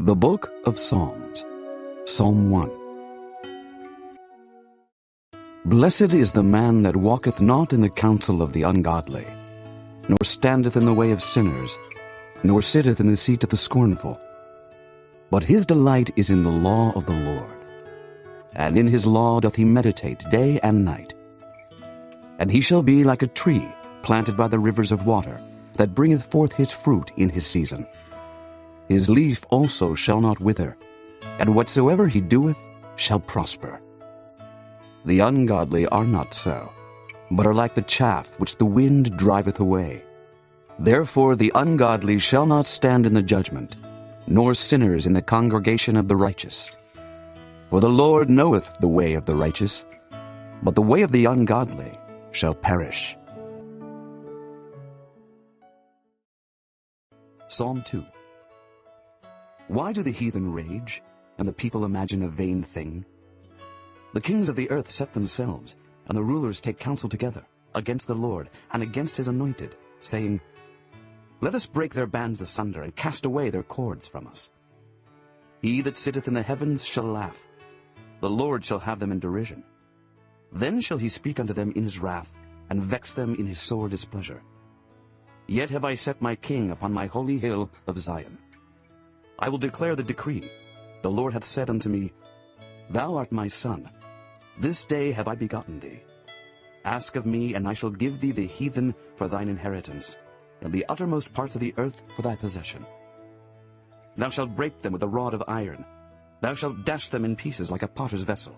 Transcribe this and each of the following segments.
The Book of Psalms, Psalm 1. Blessed is the man that walketh not in the counsel of the ungodly, nor standeth in the way of sinners, nor sitteth in the seat of the scornful. But his delight is in the law of the Lord, and in his law doth he meditate day and night. And he shall be like a tree planted by the rivers of water, that bringeth forth his fruit in his season. His leaf also shall not wither, and whatsoever he doeth shall prosper. The ungodly are not so, but are like the chaff which the wind driveth away. Therefore the ungodly shall not stand in the judgment, nor sinners in the congregation of the righteous. For the Lord knoweth the way of the righteous, but the way of the ungodly shall perish. Psalm 2. Why do the heathen rage, and the people imagine a vain thing? The kings of the earth set themselves, and the rulers take counsel together, against the Lord, and against his anointed, saying, Let us break their bands asunder, and cast away their cords from us. He that sitteth in the heavens shall laugh. The Lord shall have them in derision. Then shall he speak unto them in his wrath, and vex them in his sore displeasure. Yet have I set my king upon my holy hill of Zion. I will declare the decree. The Lord hath said unto me, Thou art my son. This day have I begotten thee. Ask of me, and I shall give thee the heathen for thine inheritance, and the uttermost parts of the earth for thy possession. Thou shalt break them with a rod of iron. Thou shalt dash them in pieces like a potter's vessel.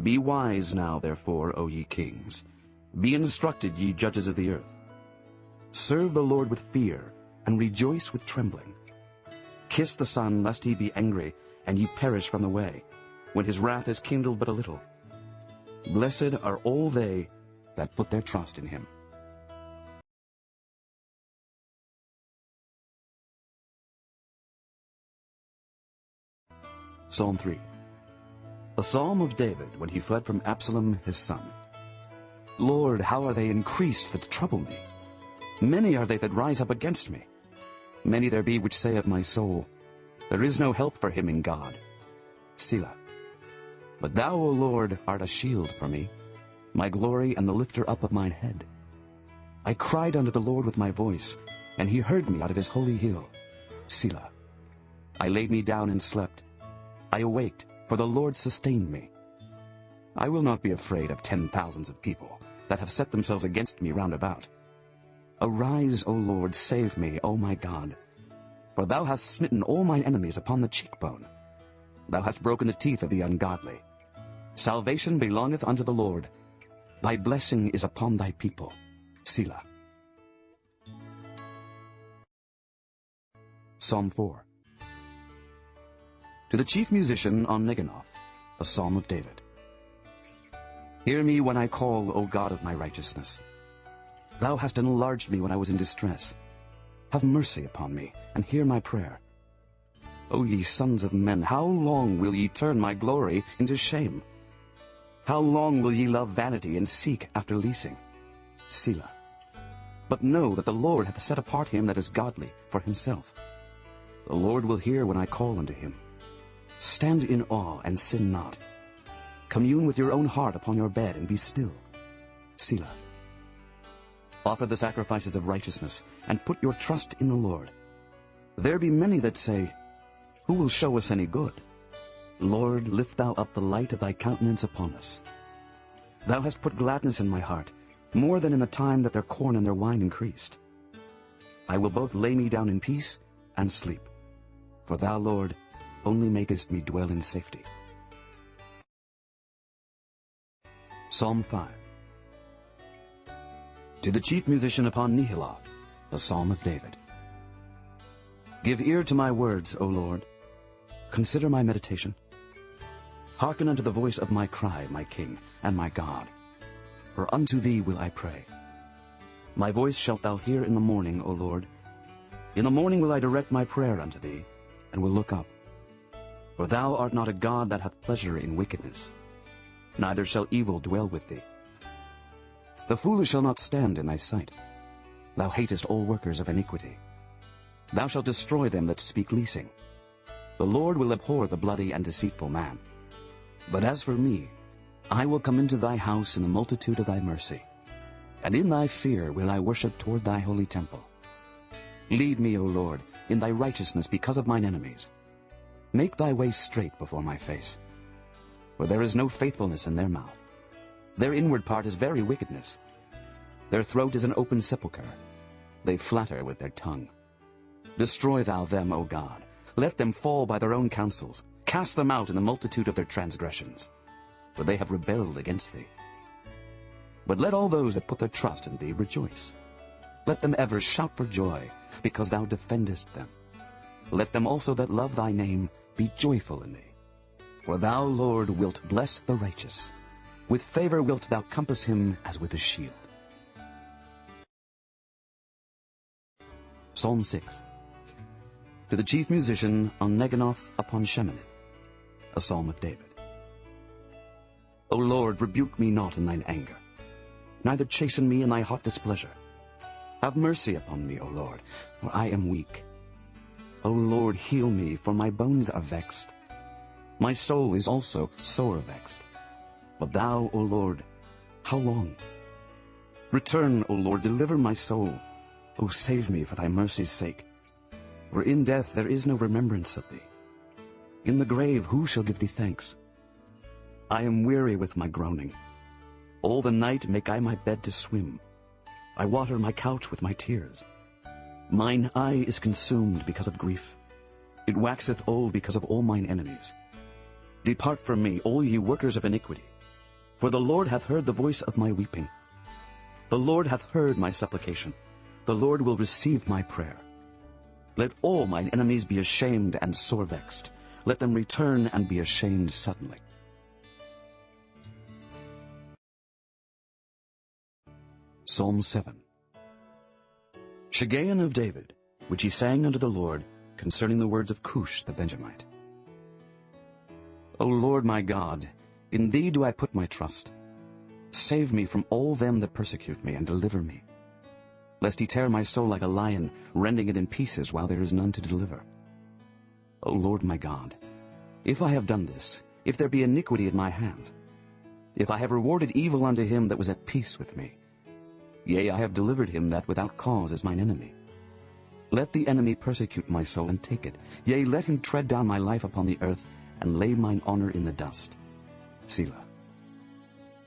Be wise now, therefore, O ye kings. Be instructed, ye judges of the earth. Serve the Lord with fear, and rejoice with trembling. Kiss the Son, lest he be angry, and ye perish from the way, when his wrath is kindled but a little. Blessed are all they that put their trust in him. Psalm 3. A psalm of David when he fled from Absalom his son. Lord, how are they increased that trouble me? Many are they that rise up against me. Many there be which say of my soul, There is no help for him in God. Selah. But thou, O Lord, art a shield for me, my glory and the lifter up of mine head. I cried unto the Lord with my voice, and he heard me out of his holy hill. Selah. I laid me down and slept. I awaked, for the Lord sustained me. I will not be afraid of 10,000s of people that have set themselves against me round about. Arise, O Lord, save me, O my God. For thou hast smitten all mine enemies upon the cheekbone. Thou hast broken the teeth of the ungodly. Salvation belongeth unto the Lord. Thy blessing is upon thy people. Selah. Psalm 4. To the chief musician on Neginoth, a psalm of David. Hear me when I call, O God of my righteousness. Thou hast enlarged me when I was in distress. Have mercy upon me, and hear my prayer. O ye sons of men, how long will ye turn my glory into shame? How long will ye love vanity and seek after leasing? Selah. But know that the Lord hath set apart him that is godly for himself. The Lord will hear when I call unto him. Stand in awe and sin not. Commune with your own heart upon your bed and be still. Selah. Offer the sacrifices of righteousness, and put your trust in the Lord. There be many that say, Who will show us any good? Lord, lift thou up the light of thy countenance upon us. Thou hast put gladness in my heart, more than in the time that their corn and their wine increased. I will both lay me down in peace and sleep. For thou, Lord, only makest me dwell in safety. Psalm 5. To the chief musician upon Nehiloth, a psalm of David. Give ear to my words, O Lord. Consider my meditation. Hearken unto the voice of my cry, my King and my God. For unto thee will I pray. My voice shalt thou hear in the morning, O Lord. In the morning will I direct my prayer unto thee, and will look up. For thou art not a God that hath pleasure in wickedness, neither shall evil dwell with thee. The foolish shall not stand in thy sight. Thou hatest all workers of iniquity. Thou shalt destroy them that speak leasing. The Lord will abhor the bloody and deceitful man. But as for me, I will come into thy house in the multitude of thy mercy, and in thy fear will I worship toward thy holy temple. Lead me, O Lord, in thy righteousness because of mine enemies. Make thy way straight before my face. For there is no faithfulness in their mouth. Their inward part is very wickedness. Their throat is an open sepulchre. They flatter with their tongue. Destroy thou them, O God. Let them fall by their own counsels. Cast them out in the multitude of their transgressions. For they have rebelled against thee. But let all those that put their trust in thee rejoice. Let them ever shout for joy, because thou defendest them. Let them also that love thy name be joyful in thee. For thou, Lord, wilt bless the righteous. With favor wilt thou compass him as with a shield. Psalm 6. To the chief musician on Neginoth upon Sheminith, a psalm of David. O Lord, rebuke me not in thine anger, neither chasten me in thy hot displeasure. Have mercy upon me, O Lord, for I am weak. O Lord, heal me, for my bones are vexed. My soul is also sore vexed. But thou, O Lord, how long? Return, O Lord, deliver my soul. O save me for thy mercy's sake. For in death there is no remembrance of thee. In the grave who shall give thee thanks? I am weary with my groaning. All the night make I my bed to swim. I water my couch with my tears. Mine eye is consumed because of grief. It waxeth old because of all mine enemies. Depart from me, all ye workers of iniquity. For the Lord hath heard the voice of my weeping. The Lord hath heard my supplication. The Lord will receive my prayer. Let all mine enemies be ashamed and sore vexed. Let them return and be ashamed suddenly. Psalm 7. Shiggaion of David, which he sang unto the Lord, concerning the words of Cush the Benjamite. O Lord my God, in thee do I put my trust. Save me from all them that persecute me, and deliver me. Lest he tear my soul like a lion, rending it in pieces while there is none to deliver. O Lord my God, if I have done this, if there be iniquity in my hands, if I have rewarded evil unto him that was at peace with me, yea, I have delivered him that without cause is mine enemy. Let the enemy persecute my soul and take it. Yea, let him tread down my life upon the earth, and lay mine honor in the dust. Selah.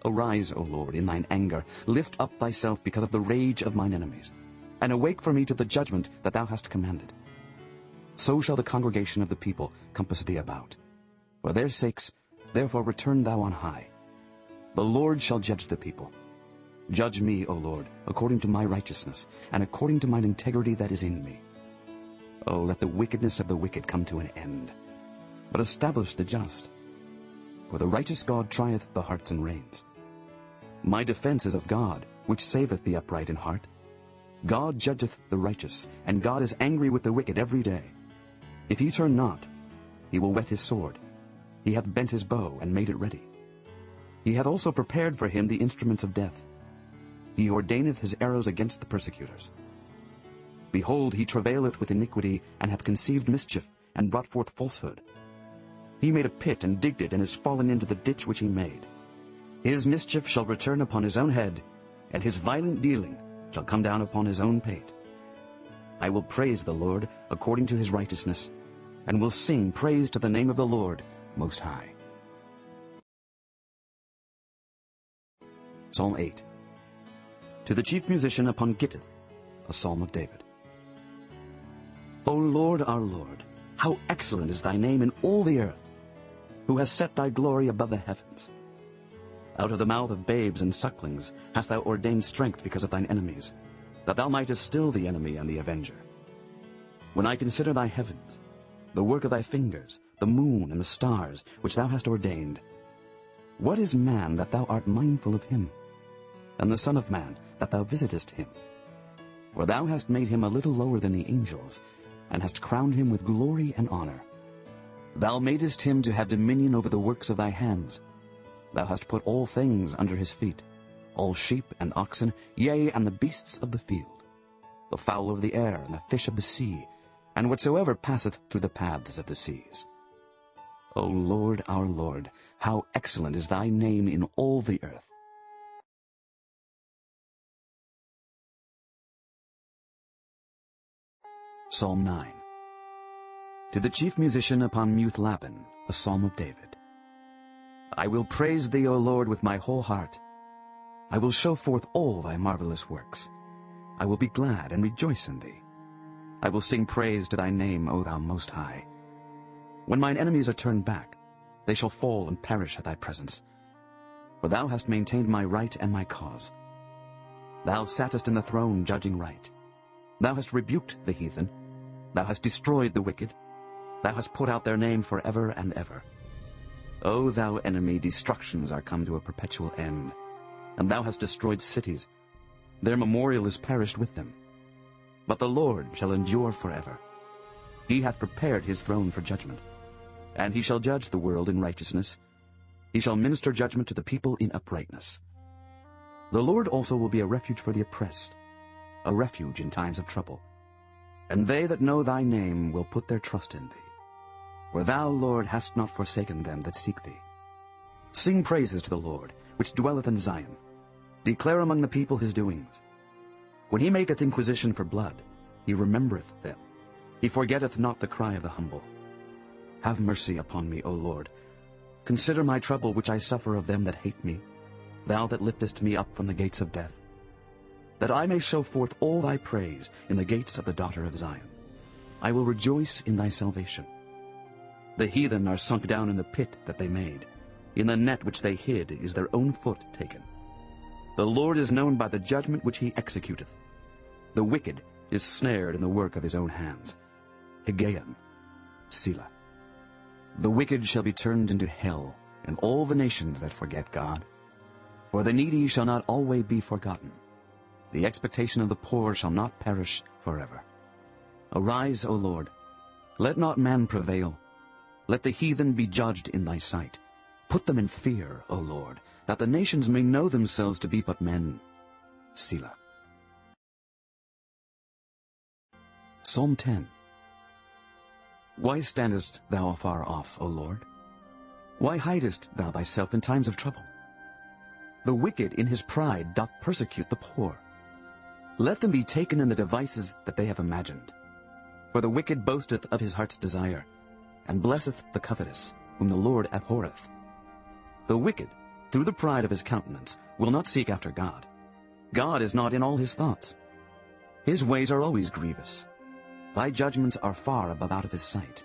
Arise, O Lord, in thine anger. Lift up thyself because of the rage of mine enemies, and awake for me to the judgment that thou hast commanded. So shall the congregation of the people compass thee about. For their sakes, therefore return thou on high. The Lord shall judge the people. Judge me, O Lord, according to my righteousness, and according to mine integrity that is in me. O let the wickedness of the wicked come to an end, but establish the just. For the righteous God trieth the hearts and reins. My defense is of God, which saveth the upright in heart. God judgeth the righteous, and God is angry with the wicked every day. If he turn not, he will whet his sword. He hath bent his bow, and made it ready. He hath also prepared for him the instruments of death. He ordaineth his arrows against the persecutors. Behold, he travaileth with iniquity, and hath conceived mischief, and brought forth falsehood. He made a pit, and digged it, and is fallen into the ditch which he made. His mischief shall return upon his own head, and his violent dealing shall come down upon his own pate. I will praise the Lord according to his righteousness, and will sing praise to the name of the Lord Most High. Psalm 8. To the chief musician upon Gittith, a psalm of David. O Lord, our Lord, how excellent is thy name in all the earth, who has set thy glory above the heavens. Out of the mouth of babes and sucklings hast thou ordained strength because of thine enemies, that thou mightest still the enemy and the avenger. When I consider thy heavens, the work of thy fingers, the moon and the stars, which thou hast ordained, what is man that thou art mindful of him, and the Son of Man that thou visitest him? For thou hast made him a little lower than the angels, and hast crowned him with glory and honor. Thou madest him to have dominion over the works of thy hands. Thou hast put all things under his feet, all sheep and oxen, yea, and the beasts of the field, the fowl of the air, and the fish of the sea, and whatsoever passeth through the paths of the seas. O Lord, our Lord, how excellent is thy name in all the earth. Psalm 9. To the chief musician upon mute Laban, a psalm of David. I will praise thee, O Lord, with my whole heart. I will show forth all thy marvelous works. I will be glad and rejoice in thee. I will sing praise to thy name, O thou Most High. When mine enemies are turned back, they shall fall and perish at thy presence. For thou hast maintained my right and my cause. Thou sattest in the throne judging right. Thou hast rebuked the heathen. Thou hast destroyed the wicked. Thou hast put out their name forever and ever. O thou enemy, destructions are come to a perpetual end. And thou hast destroyed cities. Their memorial is perished with them. But the Lord shall endure forever. He hath prepared his throne for judgment, and he shall judge the world in righteousness. He shall minister judgment to the people in uprightness. The Lord also will be a refuge for the oppressed, a refuge in times of trouble. And they that know thy name will put their trust in thee. For thou, Lord, hast not forsaken them that seek thee. Sing praises to the Lord, which dwelleth in Zion. Declare among the people his doings. When he maketh inquisition for blood, he remembereth them. He forgetteth not the cry of the humble. Have mercy upon me, O Lord. Consider my trouble which I suffer of them that hate me, thou that liftest me up from the gates of death, that I may show forth all thy praise in the gates of the daughter of Zion. I will rejoice in thy salvation. The heathen are sunk down in the pit that they made. In the net which they hid is their own foot taken. The Lord is known by the judgment which he executeth. The wicked is snared in the work of his own hands. Higgaion, Selah. The wicked shall be turned into hell, and all the nations that forget God. For the needy shall not always be forgotten. The expectation of the poor shall not perish forever. Arise, O Lord. Let not man prevail. Let the heathen be judged in thy sight. Put them in fear, O Lord, that the nations may know themselves to be but men. Selah. Psalm 10. Why standest thou afar off, O Lord? Why hidest thou thyself in times of trouble? The wicked in his pride doth persecute the poor. Let them be taken in the devices that they have imagined. For the wicked boasteth of his heart's desire, and blesseth the covetous, whom the Lord abhorreth. The wicked, through the pride of his countenance, will not seek after God. God is not in all his thoughts. His ways are always grievous. Thy judgments are far above out of his sight.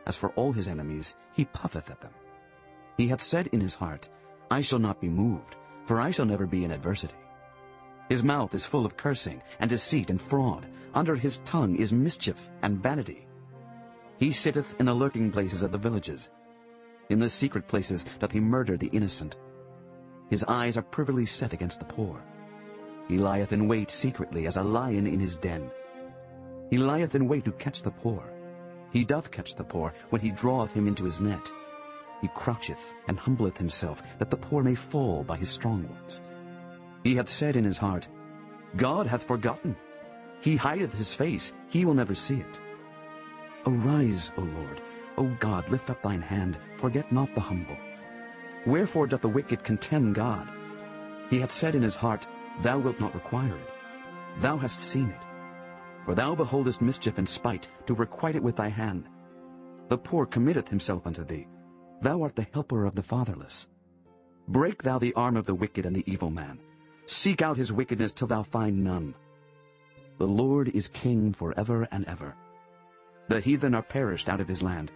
As for all his enemies, he puffeth at them. He hath said in his heart, I shall not be moved, for I shall never be in adversity. His mouth is full of cursing, and deceit, and fraud. Under his tongue is mischief and vanity. He sitteth in the lurking places of the villages. In the secret places doth he murder the innocent. His eyes are privily set against the poor. He lieth in wait secretly as a lion in his den. He lieth in wait to catch the poor. He doth catch the poor when he draweth him into his net. He croucheth and humbleth himself, that the poor may fall by his strong ones. He hath said in his heart, God hath forgotten. He hideth his face, he will never see it. Arise, O Lord. O God, lift up thine hand, forget not the humble. Wherefore doth the wicked contemn God? He hath said in his heart, Thou wilt not require it. Thou hast seen it. For thou beholdest mischief and spite, to requite it with thy hand. The poor committeth himself unto thee. Thou art the helper of the fatherless. Break thou the arm of the wicked and the evil man. Seek out his wickedness till thou find none. The Lord is king forever and ever. The heathen are perished out of his land.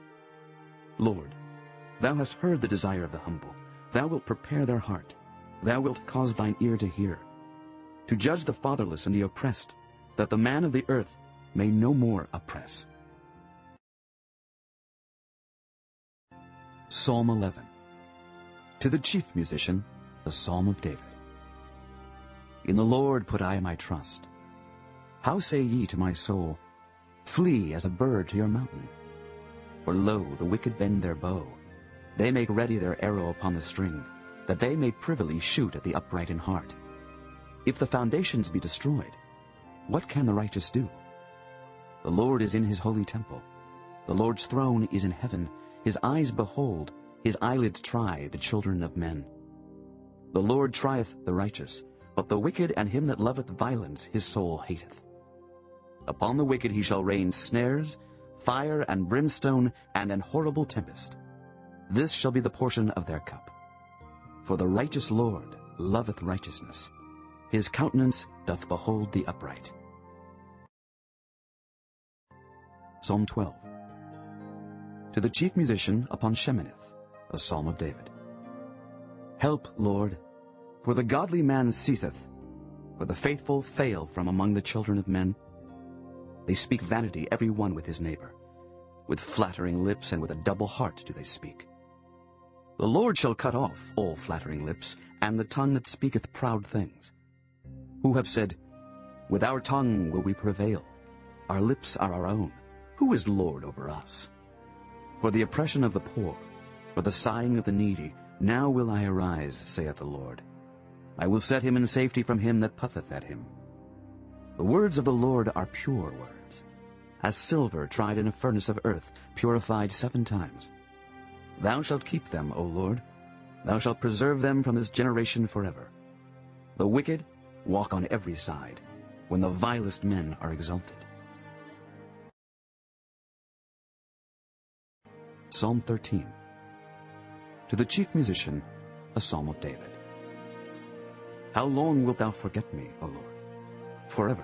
Lord, thou hast heard the desire of the humble. Thou wilt prepare their heart. Thou wilt cause thine ear to hear, to judge the fatherless and the oppressed, that the man of the earth may no more oppress. Psalm 11. To the chief musician, the Psalm of David. In the Lord put I my trust. How say ye to my soul, Flee as a bird to your mountain? For lo, the wicked bend their bow. They make ready their arrow upon the string, that they may privily shoot at the upright in heart. If the foundations be destroyed, what can the righteous do? The Lord is in his holy temple. The Lord's throne is in heaven. His eyes behold, his eyelids try the children of men. The Lord trieth the righteous, but the wicked and him that loveth violence his soul hateth. Upon the wicked he shall rain snares, fire and brimstone, and an horrible tempest. This shall be the portion of their cup. For the righteous Lord loveth righteousness. His countenance doth behold the upright. Psalm 12. To the chief musician upon Sheminith, a psalm of David. Help, Lord, for the godly man ceaseth, for the faithful fail from among the children of men. They speak vanity every one with his neighbor. With flattering lips and with a double heart do they speak. The Lord shall cut off all flattering lips, and the tongue that speaketh proud things. Who have said, with our tongue will we prevail. Our lips are our own. Who is Lord over us? For the oppression of the poor, for the sighing of the needy, now will I arise, saith the Lord. I will set him in safety from him that puffeth at him. The words of the Lord are pure words, as silver tried in a furnace of earth, purified 7 times. Thou shalt keep them, O Lord. Thou shalt preserve them from this generation forever. The wicked walk on every side, when the vilest men are exalted. Psalm 13. To the chief musician, a psalm of David. How long wilt thou forget me, O Lord? Forever.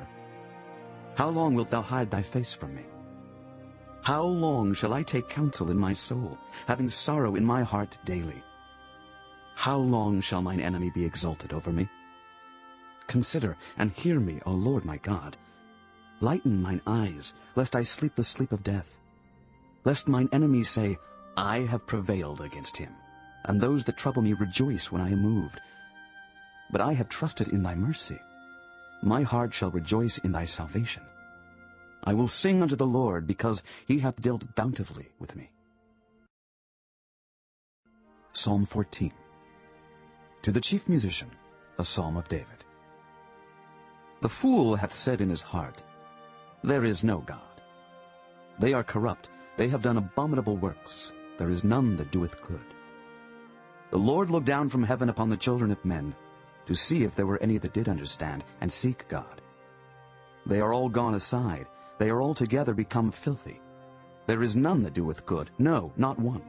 How long wilt thou hide thy face from me? How long shall I take counsel in my soul, having sorrow in my heart daily? How long shall mine enemy be exalted over me? Consider and hear me, O Lord my God. Lighten mine eyes, lest I sleep the sleep of death. Lest mine enemies say, I have prevailed against him, and those that trouble me rejoice when I am moved. But I have trusted in thy mercy. My heart shall rejoice in thy salvation. I will sing unto the Lord, because he hath dealt bountifully with me. Psalm 14. To the chief musician, a psalm of David. The fool hath said in his heart, There is no God. They are corrupt, they have done abominable works, there is none that doeth good. The Lord looked down from heaven upon the children of men, to see if there were any that did understand, and seek God. They are all gone aside, they are altogether become filthy. There is none that doeth good, no, not one.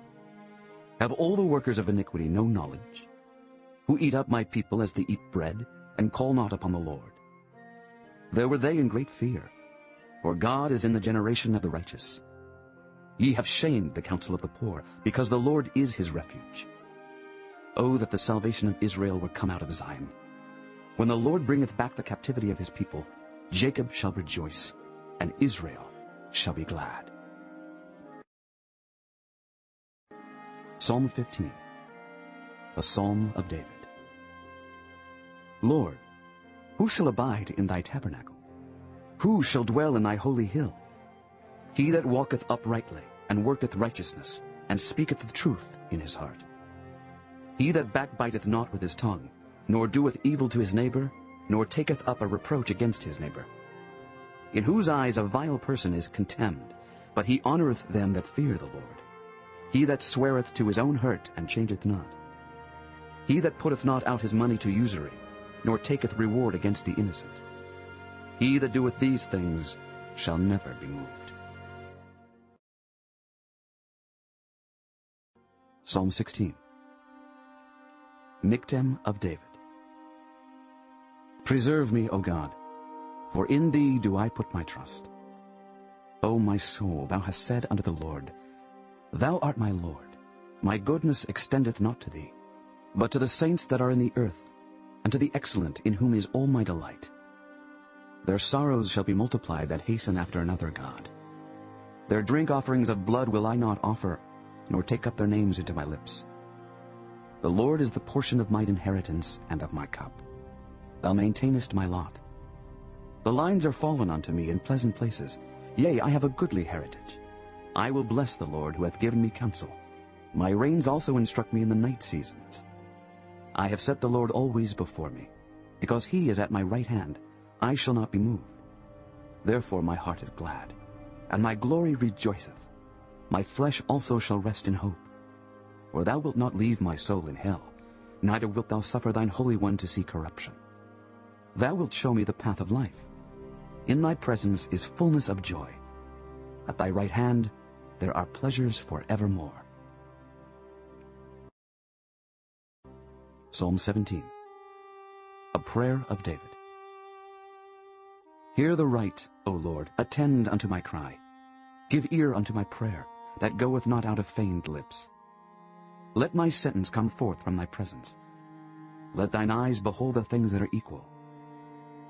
Have all the workers of iniquity no knowledge? Who eat up my people as they eat bread, and call not upon the Lord. There were they in great fear, for God is in the generation of the righteous. Ye have shamed the counsel of the poor, because the Lord is his refuge. Oh, that the salvation of Israel were come out of Zion. When the Lord bringeth back the captivity of his people, Jacob shall rejoice, and Israel shall be glad. Psalm 15. A psalm of David. Lord, who shall abide in thy tabernacle? Who shall dwell in thy holy hill? He that walketh uprightly, and worketh righteousness, and speaketh the truth in his heart. He that backbiteth not with his tongue, nor doeth evil to his neighbor, nor taketh up a reproach against his neighbor. In whose eyes a vile person is contemned, but he honoureth them that fear the Lord. He that sweareth to his own hurt, and changeth not. He that putteth not out his money to usury, nor taketh reward against the innocent. He that doeth these things shall never be moved. Psalm 16. Michtam of David. Preserve me, O God, for in thee do I put my trust. O my soul, thou hast said unto the Lord, Thou art my Lord. My goodness extendeth not to thee, but to the saints that are in the earth, and to the excellent in whom is all my delight. Their sorrows shall be multiplied that hasten after another God. Their drink offerings of blood will I not offer, nor take up their names into my lips. The Lord is the portion of mine inheritance and of my cup. Thou maintainest my lot. The lines are fallen unto me in pleasant places. Yea, I have a goodly heritage. I will bless the Lord who hath given me counsel. My reins also instruct me in the night seasons. I have set the Lord always before me. Because he is at my right hand, I shall not be moved. Therefore my heart is glad, and my glory rejoiceth. My flesh also shall rest in hope. For thou wilt not leave my soul in hell, neither wilt thou suffer thine Holy One to see corruption. Thou wilt show me the path of life. In thy presence is fullness of joy. At thy right hand there are pleasures for evermore. Psalm 17. A prayer of David. Hear the right, O Lord, attend unto my cry. Give ear unto my prayer, that goeth not out of feigned lips. Let my sentence come forth from thy presence. Let thine eyes behold the things that are equal.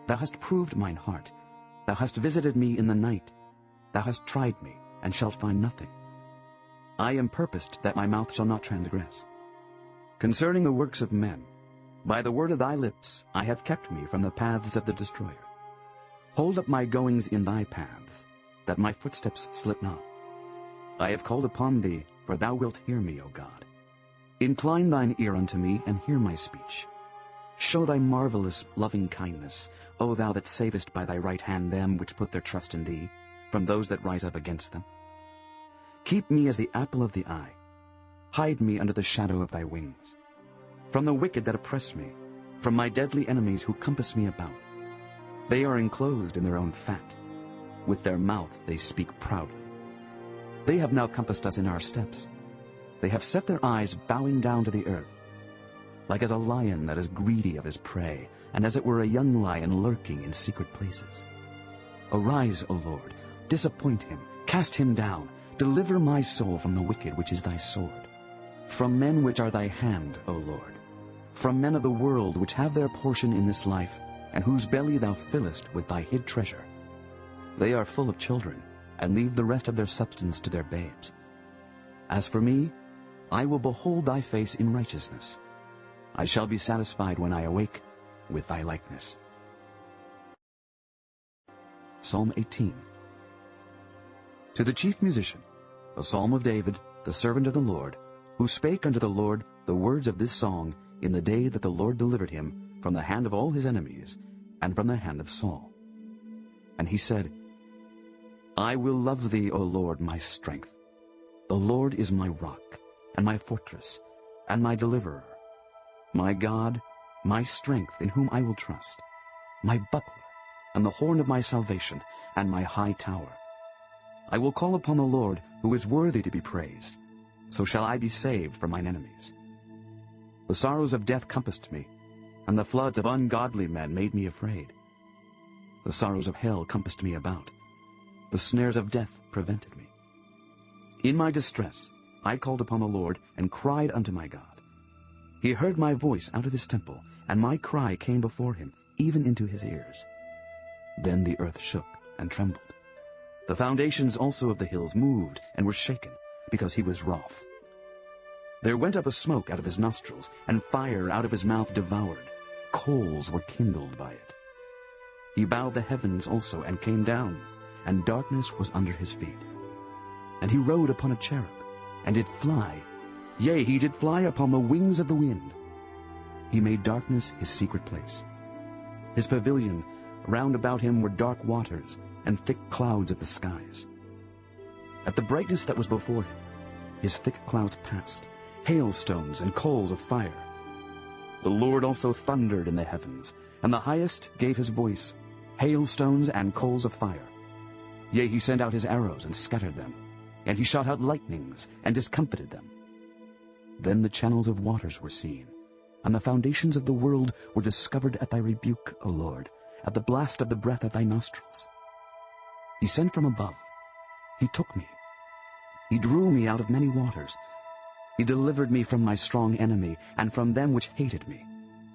Thou hast proved mine heart. Thou hast visited me in the night. Thou hast tried me, and shalt find nothing. I am purposed that my mouth shall not transgress. Concerning the works of men, by the word of thy lips I have kept me from the paths of the destroyer. Hold up my goings in thy paths, that my footsteps slip not. I have called upon thee, for thou wilt hear me, O God. Incline thine ear unto me, and hear my speech. Show thy marvelous loving kindness, O thou that savest by thy right hand them which put their trust in thee, from those that rise up against them. Keep me as the apple of the eye. Hide me under the shadow of thy wings. From the wicked that oppress me, from my deadly enemies who compass me about. They are enclosed in their own fat. With their mouth they speak proudly. They have now compassed us in our steps. They have set their eyes bowing down to the earth. Like as a lion that is greedy of his prey, and as it were a young lion lurking in secret places. Arise, O Lord, disappoint him, cast him down, deliver my soul from the wicked which is thy sword. From men which are thy hand, O Lord, from men of the world which have their portion in this life, and whose belly thou fillest with thy hid treasure. They are full of children, and leave the rest of their substance to their babes. As for me, I will behold thy face in righteousness. I shall be satisfied when I awake with thy likeness. Psalm 18. To the chief musician, a psalm of David, the servant of the Lord, who spake unto the Lord the words of this song in the day that the Lord delivered him from the hand of all his enemies, and from the hand of Saul. And he said, I will love thee, O Lord, my strength. The Lord is my rock, and my fortress, and my deliverer, my God, my strength, in whom I will trust, my buckler, and the horn of my salvation, and my high tower. I will call upon the Lord, who is worthy to be praised. So shall I be saved from mine enemies. The sorrows of death compassed me, and the floods of ungodly men made me afraid. The sorrows of hell compassed me about. The snares of death prevented me. In my distress I called upon the Lord, and cried unto my God. He heard my voice out of his temple, and my cry came before him, even into his ears. Then the earth shook and trembled. The foundations also of the hills moved and were shaken, because he was wroth. There went up a smoke out of his nostrils, and fire out of his mouth devoured. Coals were kindled by it. He bowed the heavens also, and came down, and darkness was under his feet. And he rode upon a cherub, and did fly. Yea, he did fly upon the wings of the wind. He made darkness his secret place. His pavilion, round about him were dark waters, and thick clouds of the skies. At the brightness that was before him, his thick clouds passed, hailstones and coals of fire. The Lord also thundered in the heavens, and the highest gave his voice, hailstones and coals of fire. Yea, he sent out his arrows and scattered them, and he shot out lightnings and discomfited them. Then the channels of waters were seen, and the foundations of the world were discovered at thy rebuke, O Lord, at the blast of the breath of thy nostrils. He sent from above. He took me. He drew me out of many waters. He delivered me from my strong enemy, and from them which hated me,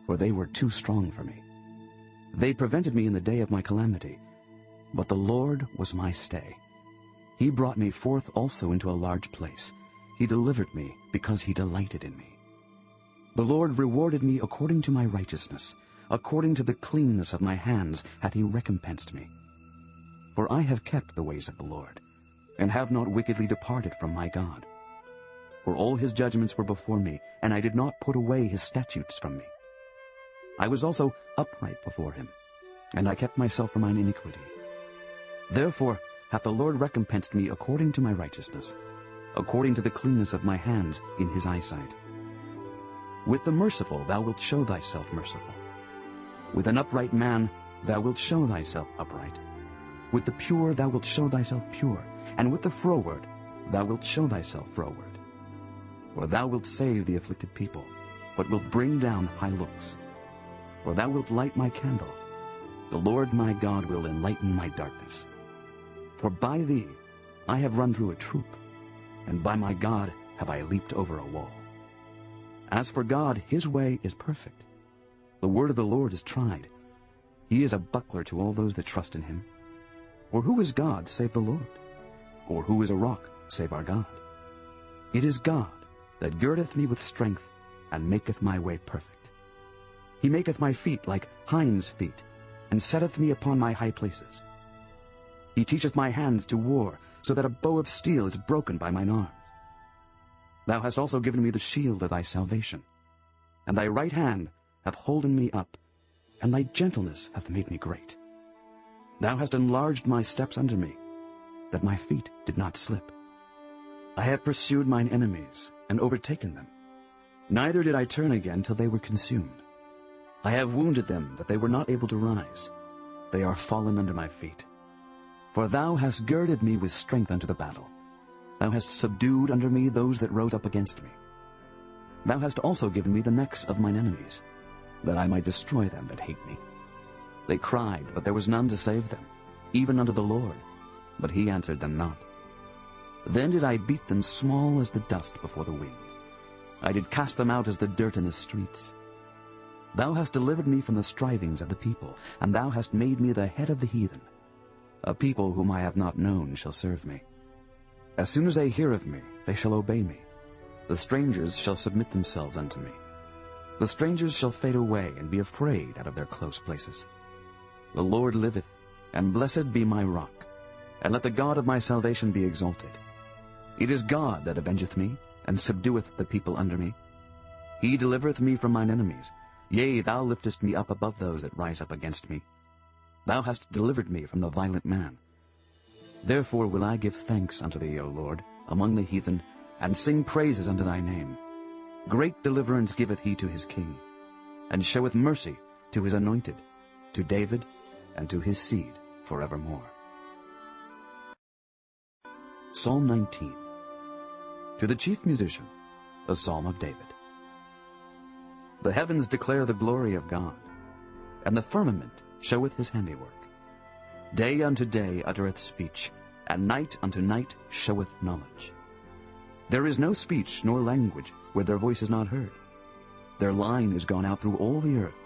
for they were too strong for me. They prevented me in the day of my calamity, but the Lord was my stay. He brought me forth also into a large place. He delivered me because he delighted in me. The Lord rewarded me according to my righteousness. According to the cleanness of my hands hath he recompensed me. For I have kept the ways of the Lord, and have not wickedly departed from my God. For all his judgments were before me, and I did not put away his statutes from me. I was also upright before him, and I kept myself from mine iniquity. Therefore hath the Lord recompensed me according to my righteousness, according to the cleanness of my hands in his eyesight. With the merciful thou wilt show thyself merciful. With an upright man thou wilt show thyself upright. With the pure thou wilt show thyself pure, and with the froward thou wilt show thyself froward. For thou wilt save the afflicted people, but wilt bring down high looks. For thou wilt light my candle. The Lord my God will enlighten my darkness. For by thee I have run through a troop, and by my God have I leaped over a wall. As for God, his way is perfect. The word of the Lord is tried. He is a buckler to all those that trust in him. For who is God save the Lord? Or who is a rock save our God? It is God that girdeth me with strength, and maketh my way perfect. He maketh my feet like hinds' feet, and setteth me upon my high places. He teacheth my hands to war, so that a bow of steel is broken by mine arms. Thou hast also given me the shield of thy salvation, and thy right hand hath holden me up, and thy gentleness hath made me great. Thou hast enlarged my steps under me, that my feet did not slip. I have pursued mine enemies, and overtaken them. Neither did I turn again till they were consumed. I have wounded them, that they were not able to rise. They are fallen under my feet. For thou hast girded me with strength unto the battle. Thou hast subdued under me those that rose up against me. Thou hast also given me the necks of mine enemies, that I might destroy them that hate me. They cried, but there was none to save them, even unto the Lord, but he answered them not. Then did I beat them small as the dust before the wind. I did cast them out as the dirt in the streets. Thou hast delivered me from the strivings of the people, and thou hast made me the head of the heathen. A people whom I have not known shall serve me. As soon as they hear of me, they shall obey me. The strangers shall submit themselves unto me. The strangers shall fade away and be afraid out of their close places. The Lord liveth, and blessed be my rock, and let the God of my salvation be exalted. It is God that avengeth me, and subdueth the people under me. He delivereth me from mine enemies. Yea, thou liftest me up above those that rise up against me. Thou hast delivered me from the violent man. Therefore will I give thanks unto thee, O Lord, among the heathen, and sing praises unto thy name. Great deliverance giveth he to his king, and showeth mercy to his anointed, to David, and to his seed forevermore. Psalm 19. To the chief musician, a psalm of David. The heavens declare the glory of God, and the firmament showeth his handiwork. Day unto day uttereth speech, and night unto night showeth knowledge. There is no speech nor language where their voice is not heard. Their line is gone out through all the earth,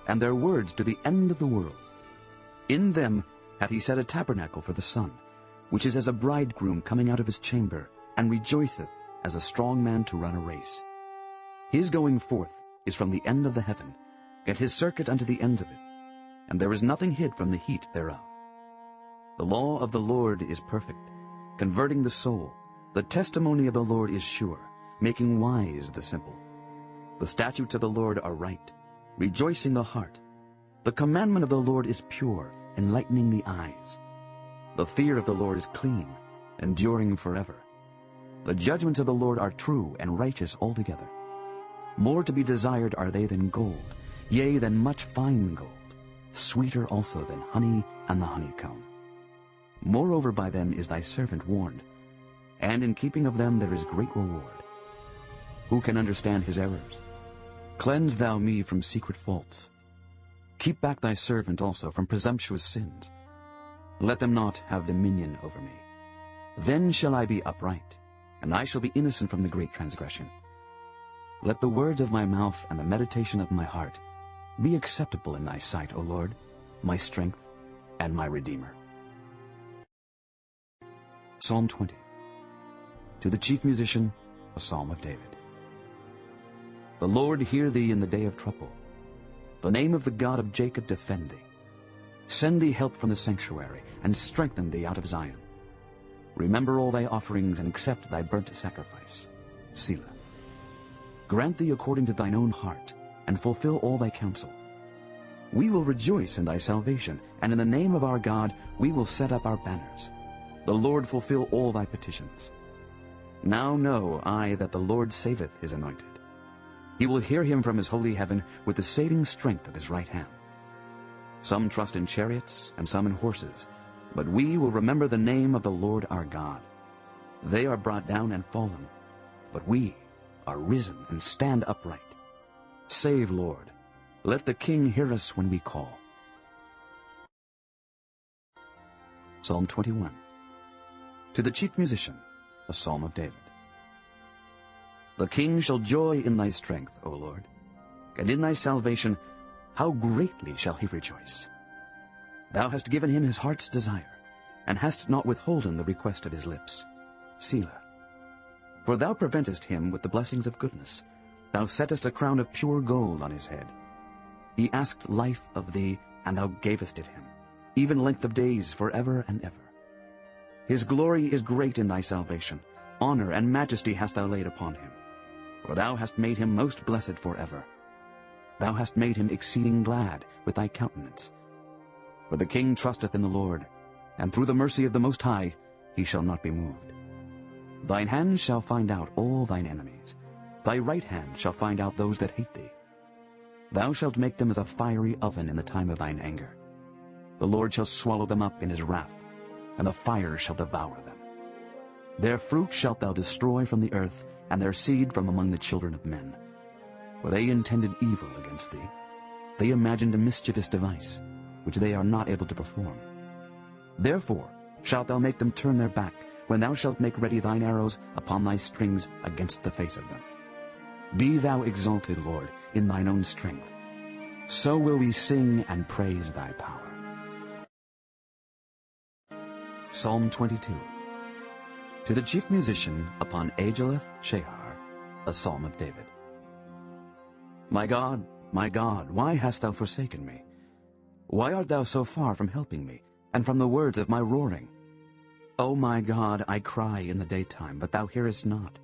and their words to the end of the world. In them hath he set a tabernacle for the sun, which is as a bridegroom coming out of his chamber, and rejoiceth as a strong man to run a race. His going forth is from the end of the heaven, and his circuit unto the ends of it, and there is nothing hid from the heat thereof. The law of the Lord is perfect, converting the soul. The testimony of the Lord is sure, making wise the simple. The statutes of the Lord are right, rejoicing the heart. The commandment of the Lord is pure, enlightening the eyes. The fear of the Lord is clean, enduring forever. The judgments of the Lord are true and righteous altogether. More to be desired are they than gold, yea, than much fine gold, sweeter also than honey and the honeycomb. Moreover by them is thy servant warned, and in keeping of them there is great reward. Who can understand his errors? Cleanse thou me from secret faults. Keep back thy servant also from presumptuous sins. Let them not have dominion over me. Then shall I be upright, and I shall be innocent from the great transgression. Let the words of my mouth and the meditation of my heart be acceptable in thy sight, O Lord, my strength and my Redeemer. Psalm 20. To the chief musician, a psalm of David. The Lord hear thee in the day of trouble. The name of the God of Jacob defend thee. Send thee help from the sanctuary, and strengthen thee out of Zion. Remember all thy offerings, and accept thy burnt sacrifice. Selah. Grant thee according to thine own heart, and fulfill all thy counsel. We will rejoice in thy salvation, and in the name of our God we will set up our banners. The Lord fulfill all thy petitions. Now know I that the Lord saveth his anointed. He will hear him from his holy heaven with the saving strength of his right hand. Some trust in chariots and some in horses, but we will remember the name of the Lord our God. They are brought down and fallen, but we are risen and stand upright. Save, Lord. Let the King hear us when we call. Psalm 21. To the chief musician, a psalm of David. The king shall joy in thy strength, O Lord, and in thy salvation how greatly shall he rejoice. Thou hast given him his heart's desire, and hast not withholden the request of his lips. Selah. For thou preventest him with the blessings of goodness. Thou settest a crown of pure gold on his head. He asked life of thee, and thou gavest it him, even length of days forever and ever. His glory is great in thy salvation. Honor and majesty hast thou laid upon him. For thou hast made him most blessed forever. Thou hast made him exceeding glad with thy countenance. For the king trusteth in the Lord, and through the mercy of the Most High he shall not be moved. Thine hand shall find out all thine enemies. Thy right hand shall find out those that hate thee. Thou shalt make them as a fiery oven in the time of thine anger. The Lord shall swallow them up in his wrath, and the fire shall devour them. Their fruit shalt thou destroy from the earth, and their seed from among the children of men. For they intended evil against thee. They imagined a mischievous device, which they are not able to perform. Therefore shalt thou make them turn their back, when thou shalt make ready thine arrows upon thy strings against the face of them. Be thou exalted, Lord, in thine own strength. So will we sing and praise thy power. Psalm 22. To the chief musician upon Ageleth-Shahar, a psalm of David. My God, why hast thou forsaken me? Why art thou so far from helping me, and from the words of my roaring? O my God, I cry in the daytime, but thou hearest not,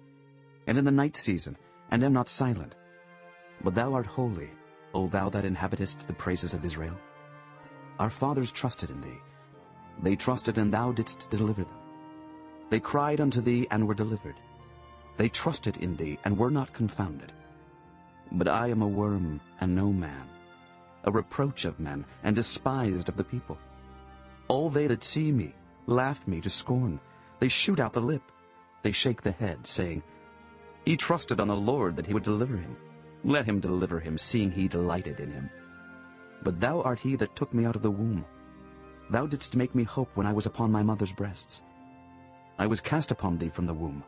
and in the night season, and am not silent. But thou art holy, O thou that inhabitest the praises of Israel. Our fathers trusted in thee. They trusted, and thou didst deliver them. They cried unto thee, and were delivered. They trusted in thee, and were not confounded. But I am a worm, and no man, a reproach of men, and despised of the people. All they that see me laugh me to scorn. They shoot out the lip. They shake the head, saying, He trusted on the Lord that he would deliver him. Let him deliver him, seeing he delighted in him. But thou art he that took me out of the womb. Thou didst make me hope when I was upon my mother's breasts. I was cast upon thee from the womb.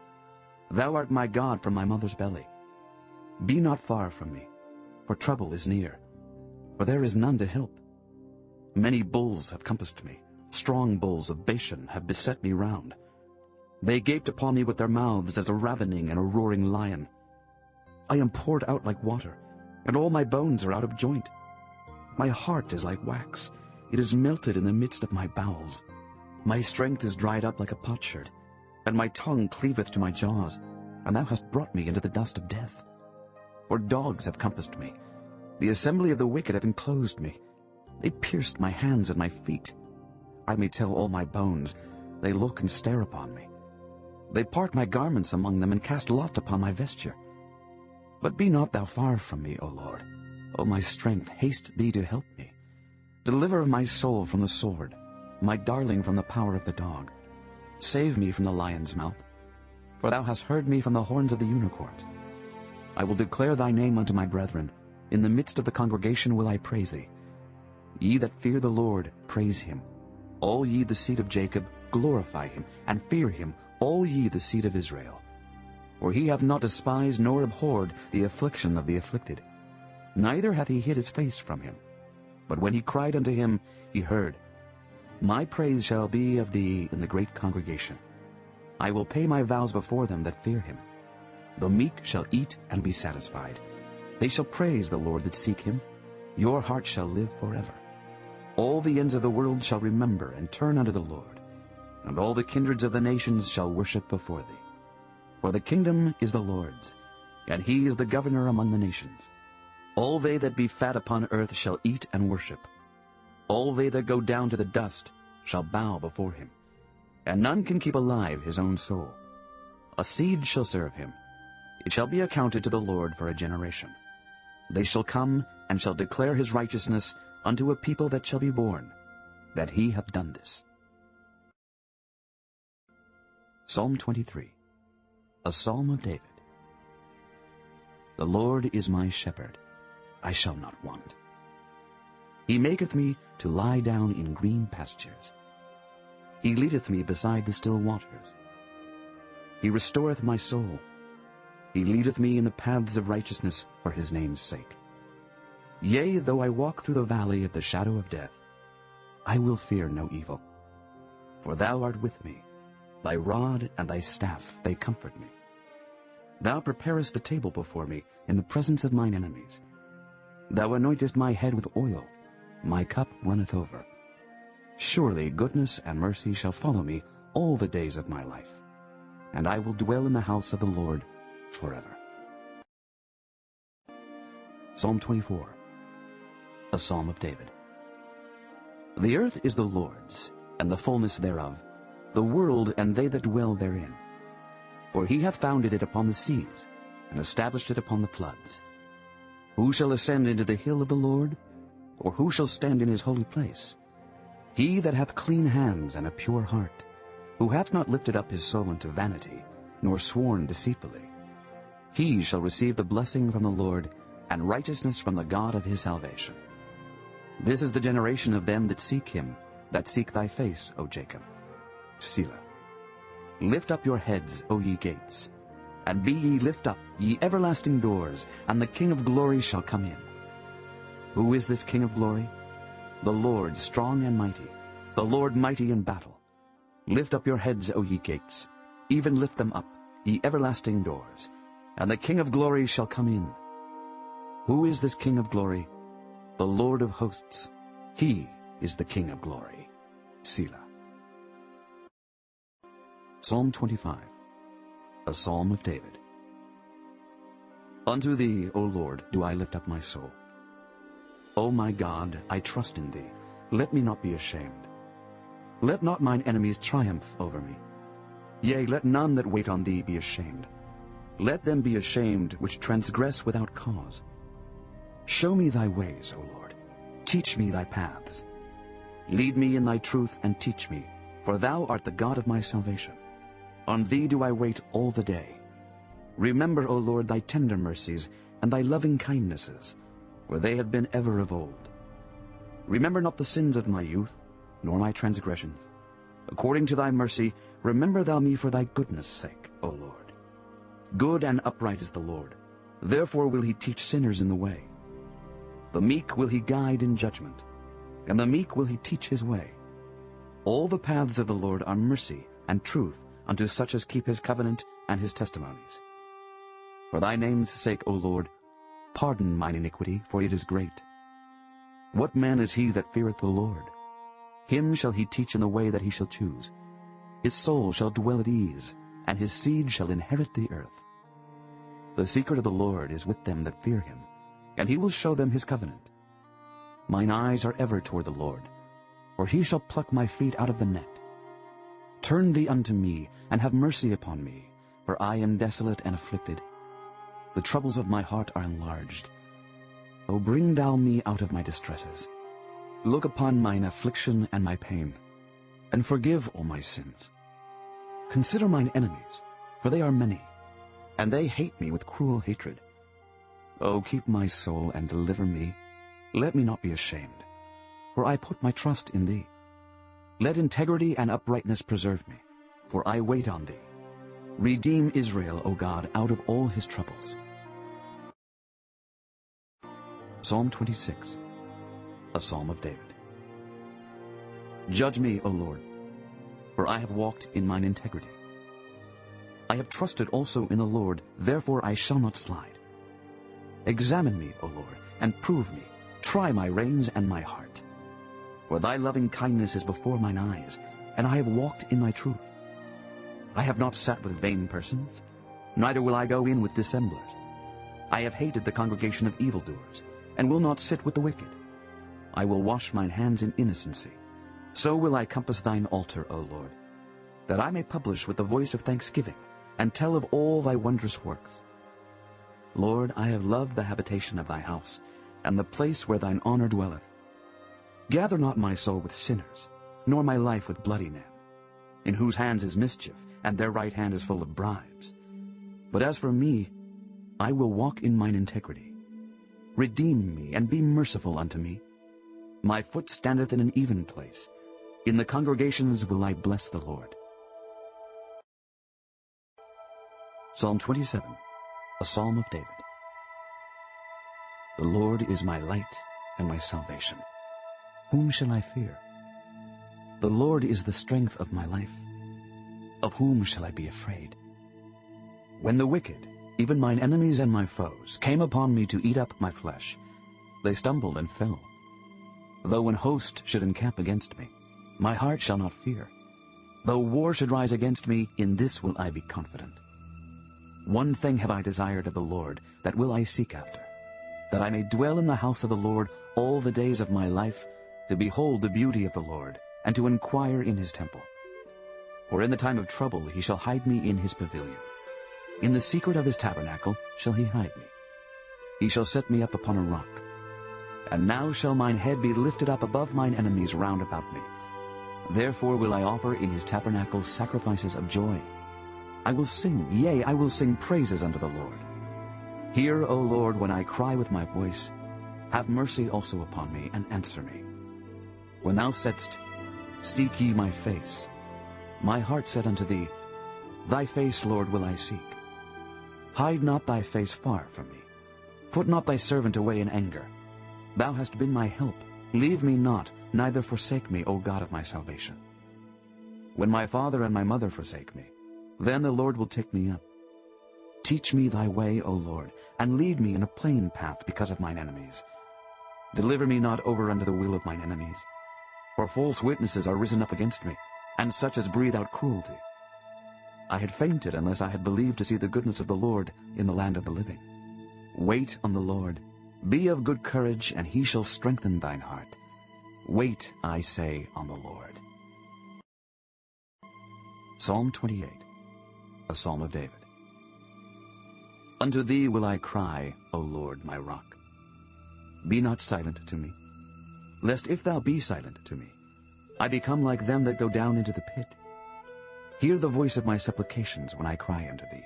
Thou art my God from my mother's belly. Be not far from me, for trouble is near, for there is none to help. Many bulls have compassed me. Strong bulls of Bashan have beset me round. They gaped upon me with their mouths as a ravening and a roaring lion. I am poured out like water, and all my bones are out of joint. My heart is like wax. It is melted in the midst of my bowels. My strength is dried up like a potsherd, and my tongue cleaveth to my jaws, and thou hast brought me into the dust of death. For dogs have compassed me. The assembly of the wicked have enclosed me. They pierced my hands and my feet. I may tell all my bones. They look and stare upon me. They part my garments among them, and cast lot upon my vesture. But be not thou far from me, O Lord. O my strength, haste thee to help me. Deliver my soul from the sword, my darling from the power of the dog. Save me from the lion's mouth, for thou hast heard me from the horns of the unicorns. I will declare thy name unto my brethren. In the midst of the congregation will I praise thee. Ye that fear the Lord, praise him. All ye the seed of Jacob, glorify him, and fear him, all ye the seed of Israel. For he hath not despised nor abhorred the affliction of the afflicted, neither hath he hid his face from him. But when he cried unto him, he heard. My praise shall be of thee in the great congregation. I will pay my vows before them that fear him. The meek shall eat and be satisfied. They shall praise the Lord that seek him. Your heart shall live forever. All the ends of the world shall remember and turn unto the Lord, and all the kindreds of the nations shall worship before thee. For the kingdom is the Lord's, and he is the governor among the nations. All they that be fat upon earth shall eat and worship. All they that go down to the dust shall bow before him. and none can keep alive his own soul. A seed shall serve him. It shall be accounted to the Lord for a generation. They shall come and shall declare his righteousness unto a people that shall be born, that he hath done this. Psalm 23, a psalm of David. The Lord is my shepherd, I shall not want. He maketh me to lie down in green pastures. He leadeth me beside the still waters. He restoreth my soul. He leadeth me in the paths of righteousness for his name's sake. Yea, though I walk through the valley of the shadow of death, I will fear no evil. For thou art with me. Thy rod and thy staff, they comfort me. Thou preparest a table before me in the presence of mine enemies. Thou anointest my head with oil. My cup runneth over. Surely goodness and mercy shall follow me all the days of my life, and I will dwell in the house of the Lord forever. Psalm 24, a psalm of David. The earth is the Lord's, and the fullness thereof, the world and they that dwell therein. For he hath founded it upon the seas, and established it upon the floods. Who shall ascend into the hill of the Lord? Or who shall stand in his holy place? He that hath clean hands and a pure heart, who hath not lifted up his soul unto vanity, nor sworn deceitfully. He shall receive the blessing from the Lord, and righteousness from the God of his salvation. This is the generation of them that seek him, that seek thy face, O Jacob. Selah. Lift up your heads, O ye gates, and be ye lift up, ye everlasting doors, and the King of glory shall come in. Who is this King of glory? The Lord strong and mighty, the Lord mighty in battle. Lift up your heads, O ye gates, even lift them up, ye everlasting doors, and the King of glory shall come in. Who is this King of glory? The Lord of hosts. He is the King of glory. Selah. Psalm 25, a psalm of David. Unto thee, O Lord, do I lift up my soul. O my God, I trust in thee. Let me not be ashamed. Let not mine enemies triumph over me. Yea, let none that wait on thee be ashamed. Let them be ashamed which transgress without cause. Show me thy ways, O Lord. Teach me thy paths. Lead me in thy truth and teach me, for thou art the God of my salvation. On thee do I wait all the day. Remember, O Lord, thy tender mercies and thy loving kindnesses, for they have been ever of old. Remember not the sins of my youth, nor my transgressions. According to thy mercy, remember thou me for thy goodness' sake, O Lord. Good and upright is the Lord. Therefore will he teach sinners in the way. The meek will he guide in judgment, and the meek will he teach his way. All the paths of the Lord are mercy and truth unto such as keep his covenant and his testimonies. For thy name's sake, O Lord, pardon mine iniquity, for it is great. What man is he that feareth the Lord? Him shall he teach in the way that he shall choose. His soul shall dwell at ease, and his seed shall inherit the earth. The secret of the Lord is with them that fear him, and he will show them his covenant. Mine eyes are ever toward the Lord, for he shall pluck my feet out of the net. Turn thee unto me, and have mercy upon me, for I am desolate and afflicted. The troubles of my heart are enlarged. O bring thou me out of my distresses. Look upon mine affliction and my pain, and forgive all my sins. Consider mine enemies, for they are many, and they hate me with cruel hatred. O keep my soul and deliver me. Let me not be ashamed, for I put my trust in thee. Let integrity and uprightness preserve me, for I wait on thee. Redeem Israel, O God, out of all his troubles. Psalm 26, a psalm of David. Judge me, O Lord, for I have walked in mine integrity. I have trusted also in the Lord, therefore I shall not slide. Examine me, O Lord, and prove me. Try my reins and my heart. For thy loving kindness is before mine eyes, and I have walked in thy truth. I have not sat with vain persons, neither will I go in with dissemblers. I have hated the congregation of evildoers, and will not sit with the wicked. I will wash mine hands in innocency. So will I compass thine altar, O Lord. that I may publish with the voice of thanksgiving, and tell of all thy wondrous works. Lord, I have loved the habitation of thy house, and the place where thine honor dwelleth. Gather not my soul with sinners, nor my life with bloody men, in whose hands is mischief, and their right hand is full of bribes. But as for me, I will walk in mine integrity. Redeem me, and be merciful unto me. My foot standeth in an even place. In the congregations will I bless the Lord. Psalm 27, a psalm of David. The Lord is my light and my salvation. Whom shall I fear? The Lord is the strength of my life. Of whom shall I be afraid? When the wicked, even mine enemies and my foes, came upon me to eat up my flesh, they stumbled and fell. Though an host should encamp against me, my heart shall not fear. Though war should rise against me, in this will I be confident. One thing have I desired of the Lord, that will I seek after, that I may dwell in the house of the Lord all the days of my life, to behold the beauty of the Lord, and to inquire in his temple. For in the time of trouble he shall hide me in his pavilion. In the secret of his tabernacle shall he hide me. He shall set me up upon a rock. And now shall mine head be lifted up above mine enemies round about me. Therefore will I offer in his tabernacle sacrifices of joy. I will sing, yea, I will sing praises unto the Lord. Hear, O Lord, when I cry with my voice. Have mercy also upon me, and answer me. When thou saidst, Seek ye my face, my heart said unto thee, Thy face, Lord, will I seek. Hide not thy face far from me. Put not thy servant away in anger. Thou hast been my help. Leave me not, neither forsake me, O God of my salvation. When my father and my mother forsake me, then the Lord will take me up. Teach me thy way, O Lord, and lead me in a plain path because of mine enemies. Deliver me not over unto the will of mine enemies. For false witnesses are risen up against me, and such as breathe out cruelty. I had fainted unless I had believed to see the goodness of the Lord in the land of the living. Wait on the Lord. Be of good courage, and he shall strengthen thine heart. Wait, I say, on the Lord. Psalm 28, a psalm of David. Unto thee will I cry, O Lord, my rock. Be not silent to me, lest if thou be silent to me, I become like them that go down into the pit. Hear the voice of my supplications when I cry unto thee,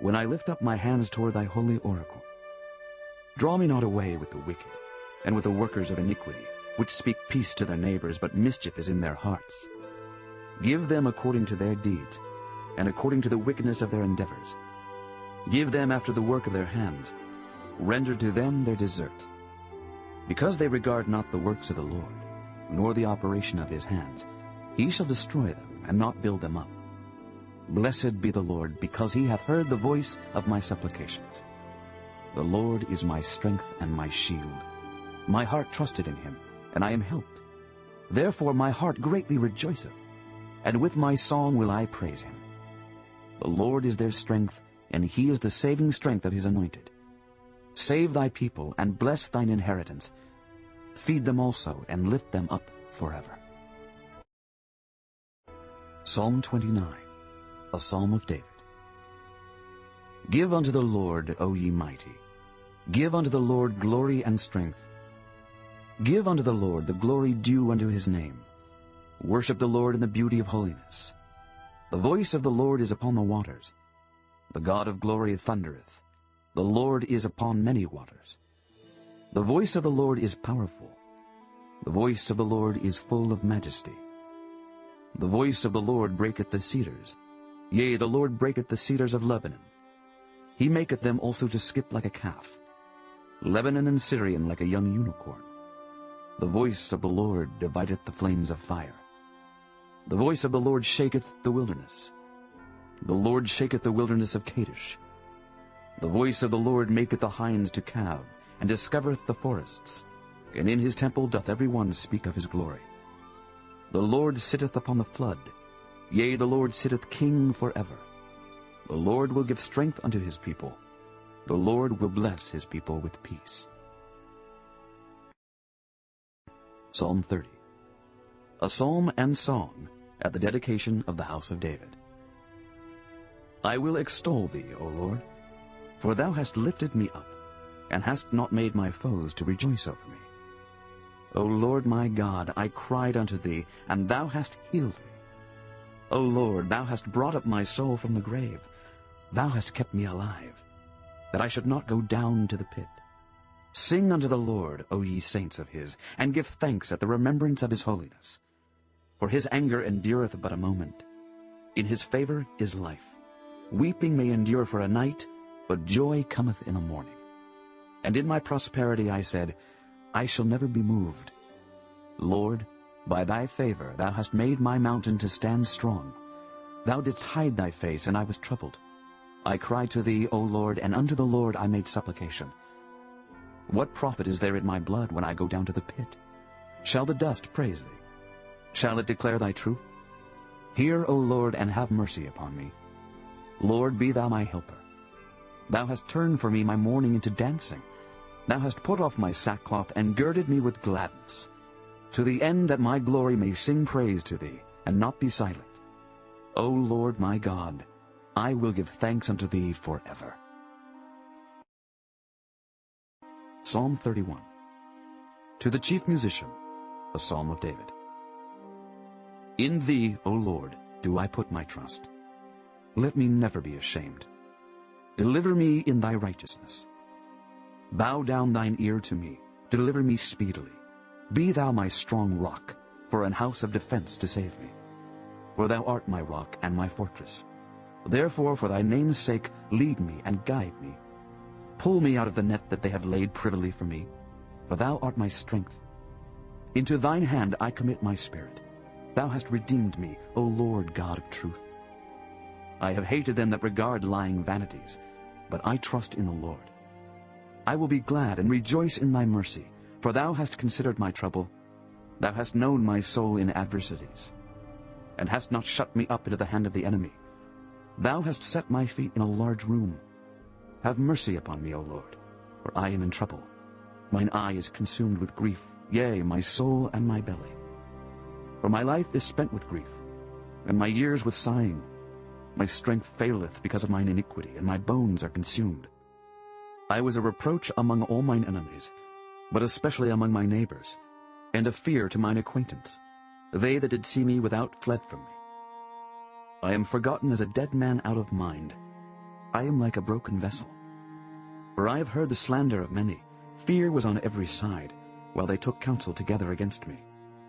when I lift up my hands toward thy holy oracle. Draw me not away with the wicked, and with the workers of iniquity, which speak peace to their neighbors, but mischief is in their hearts. Give them according to their deeds, and according to the wickedness of their endeavors. Give them after the work of their hands. Render to them their desert. Because they regard not the works of the Lord, nor the operation of his hands, he shall destroy them, and not build them up. Blessed be the Lord, because he hath heard the voice of my supplications. The Lord is my strength and my shield. My heart trusted in him, and I am helped. Therefore my heart greatly rejoiceth, and with my song will I praise him. The Lord is their strength, and he is the saving strength of his anointed. Save thy people, and bless thine inheritance. Feed them also, and lift them up forever. Psalm 29, a psalm of David. Give unto the Lord, O ye mighty. Give unto the Lord glory and strength. Give unto the Lord the glory due unto his name. Worship the Lord in the beauty of holiness. The voice of the Lord is upon the waters. The God of glory thundereth. The Lord is upon many waters. The voice of the Lord is powerful. The voice of the Lord is full of majesty. The voice of the Lord breaketh the cedars. Yea, the Lord breaketh the cedars of Lebanon. He maketh them also to skip like a calf, Lebanon and Syrian like a young unicorn. The voice of the Lord divideth the flames of fire. The voice of the Lord shaketh the wilderness. The Lord shaketh the wilderness of Kadesh. The voice of the Lord maketh the hinds to calve, and discovereth the forests. And in his temple doth every one speak of his glory. The Lord sitteth upon the flood. Yea, the Lord sitteth king forever. The Lord will give strength unto his people. The Lord will bless his people with peace. Psalm 30, a psalm and song, at the dedication of the house of David. I will extol thee, O Lord, for thou hast lifted me up, and hast not made my foes to rejoice over me. O Lord my God, I cried unto thee, and thou hast healed me. O Lord, thou hast brought up my soul from the grave. Thou hast kept me alive, that I should not go down to the pit. Sing unto the Lord, O ye saints of his, and give thanks at the remembrance of his holiness. For his anger endureth but a moment. In his favor is life. Weeping may endure for a night, but joy cometh in the morning. And in my prosperity I said, I shall never be moved. Lord, by thy favor thou hast made my mountain to stand strong. Thou didst hide thy face, and I was troubled. I cried to thee, O Lord, and unto the Lord I made supplication. What profit is there in my blood when I go down to the pit? Shall the dust praise thee? Shall it declare thy truth? Hear, O Lord, and have mercy upon me. Lord, be thou my helper. Thou hast turned for me my mourning into dancing. Thou hast put off my sackcloth, and girded me with gladness, to the end that my glory may sing praise to thee, and not be silent. O Lord my God, I will give thanks unto thee forever. Psalm 31. To the chief musician, a psalm of David. In thee, O Lord, do I put my trust. Let me never be ashamed. Deliver me in thy righteousness. Bow down thine ear to me. Deliver me speedily. Be thou my strong rock, for an house of defense to save me. For thou art my rock and my fortress. Therefore, for thy name's sake, lead me and guide me. Pull me out of the net that they have laid privily for me, for thou art my strength. Into thine hand I commit my spirit. Thou hast redeemed me, O Lord God of truth. I have hated them that regard lying vanities, but I trust in the Lord. I will be glad and rejoice in thy mercy, for thou hast considered my trouble. Thou hast known my soul in adversities, and hast not shut me up into the hand of the enemy. Thou hast set my feet in a large room. Have mercy upon me, O Lord, for I am in trouble. Mine eye is consumed with grief, yea, my soul and my belly. For my life is spent with grief, and my years with sighing. My strength faileth because of mine iniquity, and my bones are consumed. I was a reproach among all mine enemies, but especially among my neighbors, and a fear to mine acquaintance. They that did see me without fled from me. I am forgotten as a dead man out of mind. I am like a broken vessel. For I have heard the slander of many. Fear was on every side, while they took counsel together against me.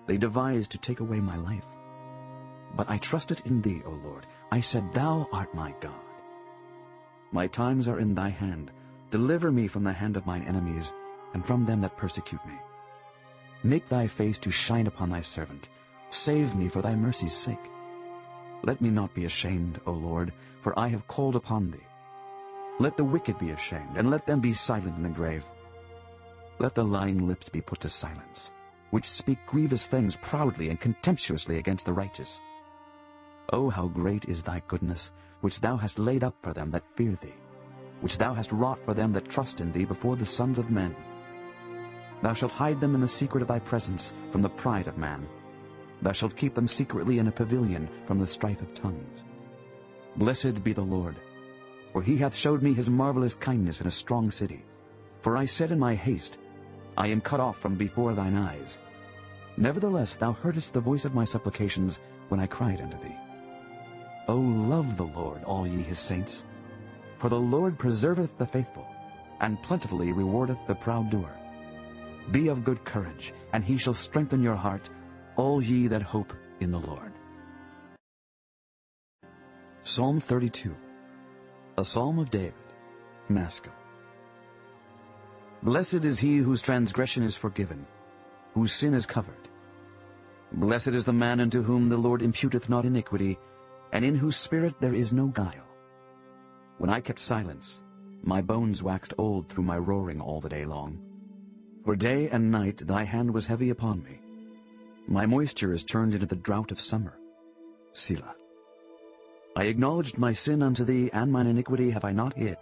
They devised to take away my life. But I trusted in thee, O Lord. I said, Thou art my God. My times are in thy hand. Deliver me from the hand of mine enemies, and from them that persecute me. Make thy face to shine upon thy servant. Save me for thy mercy's sake. Let me not be ashamed, O Lord, for I have called upon thee. Let the wicked be ashamed, and let them be silent in the grave. Let the lying lips be put to silence, which speak grievous things proudly and contemptuously against the righteous. O how great is thy goodness, which thou hast laid up for them that fear thee, which thou hast wrought for them that trust in thee before the sons of men. Thou shalt hide them in the secret of thy presence from the pride of man. Thou shalt keep them secretly in a pavilion from the strife of tongues. Blessed be the Lord, for he hath showed me his marvelous kindness in a strong city. For I said in my haste, I am cut off from before thine eyes. Nevertheless thou heardest the voice of my supplications when I cried unto thee. O love the Lord, all ye his saints. For the Lord preserveth the faithful, and plentifully rewardeth the proud doer. Be of good courage, and he shall strengthen your heart, all ye that hope in the Lord. Psalm 32. A psalm of David, Maschil. Blessed is he whose transgression is forgiven, whose sin is covered. Blessed is the man unto whom the Lord imputeth not iniquity, and in whose spirit there is no guile. When I kept silence, my bones waxed old through my roaring all the day long. For day and night thy hand was heavy upon me. My moisture is turned into the drought of summer. Selah. I acknowledged my sin unto thee, and mine iniquity have I not hid.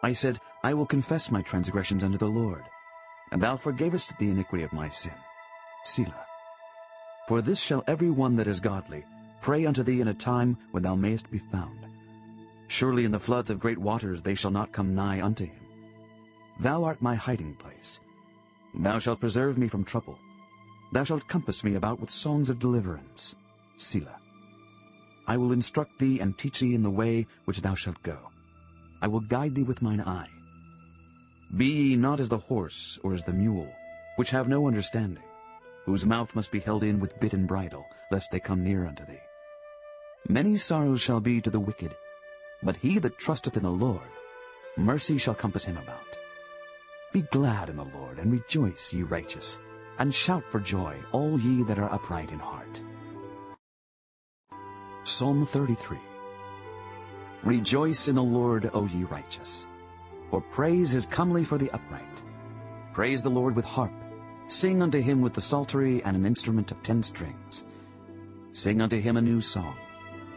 I said, I will confess my transgressions unto the Lord, and thou forgavest the iniquity of my sin. Selah. For this shall every one that is godly, pray unto thee in a time when thou mayest be found. Surely in the floods of great waters they shall not come nigh unto him. Thou art my hiding place. Thou shalt preserve me from trouble. Thou shalt compass me about with songs of deliverance. Selah. I will instruct thee and teach thee in the way which thou shalt go. I will guide thee with mine eye. Be ye not as the horse or as the mule, which have no understanding, whose mouth must be held in with bit and bridle, lest they come near unto thee. Many sorrows shall be to the wicked, but he that trusteth in the Lord, mercy shall compass him about. Be glad in the Lord, and rejoice, ye righteous, and shout for joy, all ye that are upright in heart. Psalm 33. Rejoice in the Lord, O ye righteous, for praise is comely for the upright. Praise the Lord with harp. Sing unto him with the psaltery and an instrument of 10 strings. Sing unto him a new song.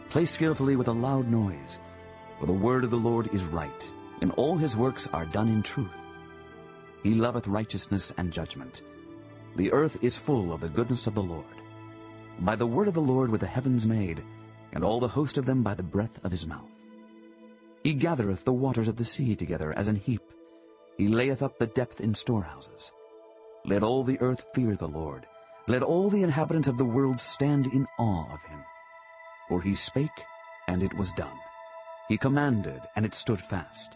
Play skillfully with a loud noise. For the word of the Lord is right, and all his works are done in truth. He loveth righteousness and judgment. The earth is full of the goodness of the Lord. By the word of the Lord were the heavens made, and all the host of them by the breath of his mouth. He gathereth the waters of the sea together as an heap. He layeth up the depth in storehouses. Let all the earth fear the Lord. Let all the inhabitants of the world stand in awe of him. For he spake, and it was done. He commanded, and it stood fast.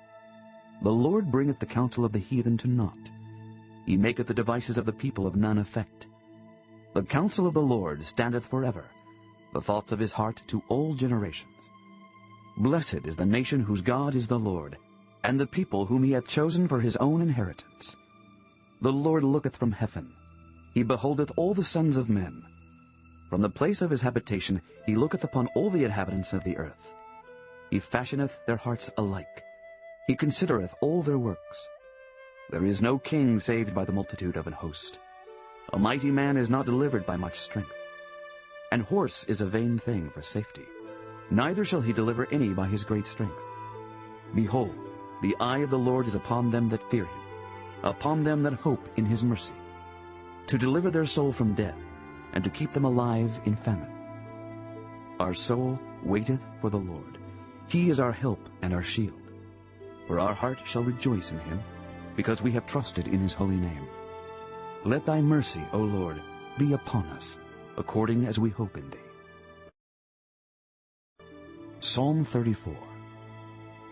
The Lord bringeth the counsel of the heathen to naught. He maketh the devices of the people of none effect. The counsel of the Lord standeth forever, the thoughts of his heart to all generations. Blessed is the nation whose God is the Lord, and the people whom he hath chosen for his own inheritance. The Lord looketh from heaven. He beholdeth all the sons of men. From the place of his habitation he looketh upon all the inhabitants of the earth. He fashioneth their hearts alike. He considereth all their works. There is no king saved by the multitude of an host. A mighty man is not delivered by much strength. An horse is a vain thing for safety. Neither shall he deliver any by his great strength. Behold, the eye of the Lord is upon them that fear him, upon them that hope in his mercy, to deliver their soul from death, and to keep them alive in famine. Our soul waiteth for the Lord. He is our help and our shield. For our heart shall rejoice in him, because we have trusted in his holy name. Let thy mercy, O Lord, be upon us, according as we hope in thee. Psalm 34.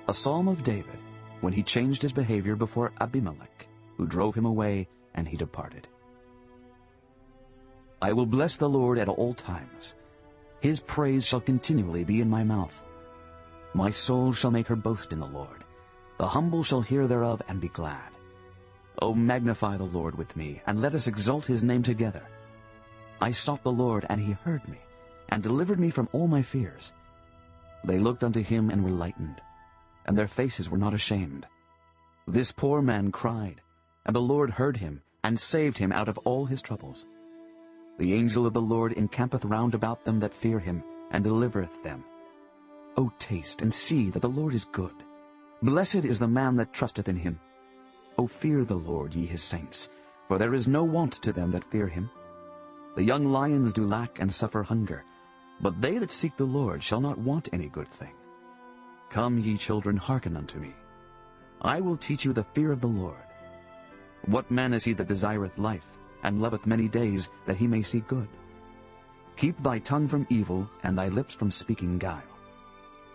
A psalm of David, when he changed his behavior before Abimelech, who drove him away, and he departed. I will bless the Lord at all times. His praise shall continually be in my mouth. My soul shall make her boast in the Lord. The humble shall hear thereof and be glad. O magnify the Lord with me, and let us exalt his name together. I sought the Lord, and he heard me, and delivered me from all my fears. They looked unto him and were lightened, and their faces were not ashamed. This poor man cried, and the Lord heard him, and saved him out of all his troubles. The angel of the Lord encampeth round about them that fear him, and delivereth them. O taste and see that the Lord is good. Blessed is the man that trusteth in him. O fear the Lord, ye his saints, for there is no want to them that fear him. The young lions do lack and suffer hunger, but they that seek the Lord shall not want any good thing. Come, ye children, hearken unto me. I will teach you the fear of the Lord. What man is he that desireth life, and loveth many days, that he may see good? Keep thy tongue from evil, and thy lips from speaking guile.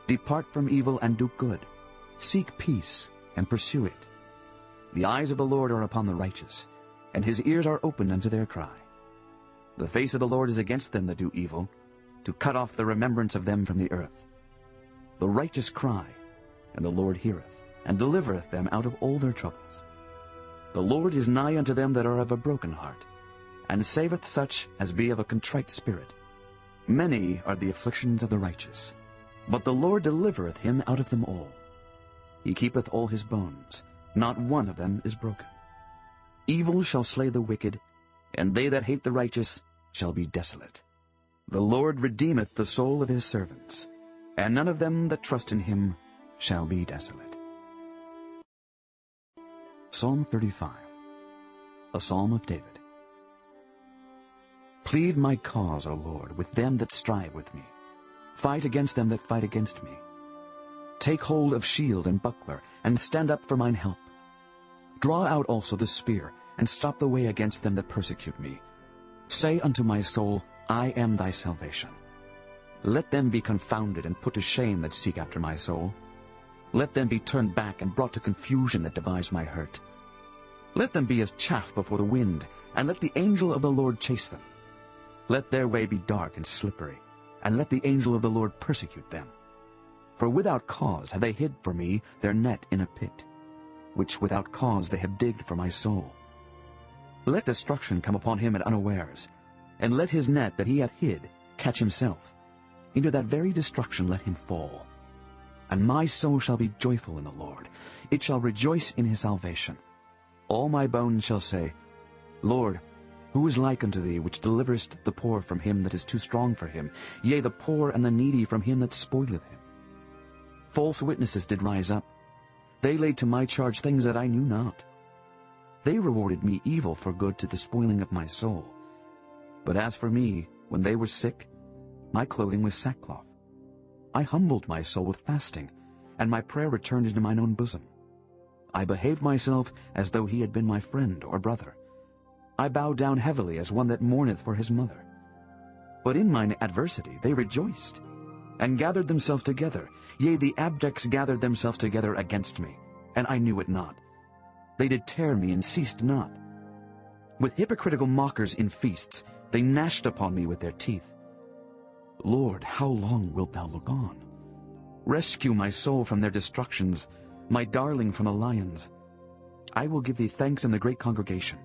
Depart from evil and do good. Seek peace, and pursue it. The eyes of the Lord are upon the righteous, and his ears are open unto their cry. The face of the Lord is against them that do evil, to cut off the remembrance of them from the earth. The righteous cry, and the Lord heareth, and delivereth them out of all their troubles. The Lord is nigh unto them that are of a broken heart, and saveth such as be of a contrite spirit. Many are the afflictions of the righteous, but the Lord delivereth him out of them all. He keepeth all his bones, not one of them is broken. Evil shall slay the wicked, and they that hate the righteous shall be desolate. The Lord redeemeth the soul of his servants, and none of them that trust in him shall be desolate. Psalm 35. A psalm of David. Plead my cause, O Lord, with them that strive with me. Fight against them that fight against me. Take hold of shield and buckler, and stand up for mine help. Draw out also the spear, and stop the way against them that persecute me. Say unto my soul, I am thy salvation. Let them be confounded and put to shame that seek after my soul. Let them be turned back and brought to confusion that devise my hurt. Let them be as chaff before the wind, and let the angel of the Lord chase them. Let their way be dark and slippery, and let the angel of the Lord persecute them. For without cause have they hid for me their net in a pit, which without cause they have digged for my soul. Let destruction come upon him at unawares, and let his net that he hath hid catch himself. Into that very destruction let him fall. And my soul shall be joyful in the Lord. It shall rejoice in his salvation. All my bones shall say, Lord, who is like unto thee, which deliverest the poor from him that is too strong for him, yea, the poor and the needy from him that spoileth him? False witnesses did rise up. They laid to my charge things that I knew not. They rewarded me evil for good to the spoiling of my soul. But as for me, when they were sick, my clothing was sackcloth. I humbled my soul with fasting, and my prayer returned into mine own bosom. I behaved myself as though he had been my friend or brother. I bowed down heavily as one that mourneth for his mother. But in mine adversity they rejoiced, and gathered themselves together. Yea, the abjects gathered themselves together against me, and I knew it not. They did tear me and ceased not. With hypocritical mockers in feasts they gnashed upon me with their teeth. Lord, how long wilt thou look on? Rescue my soul from their destructions, my darling from the lions. I will give thee thanks in the great congregation.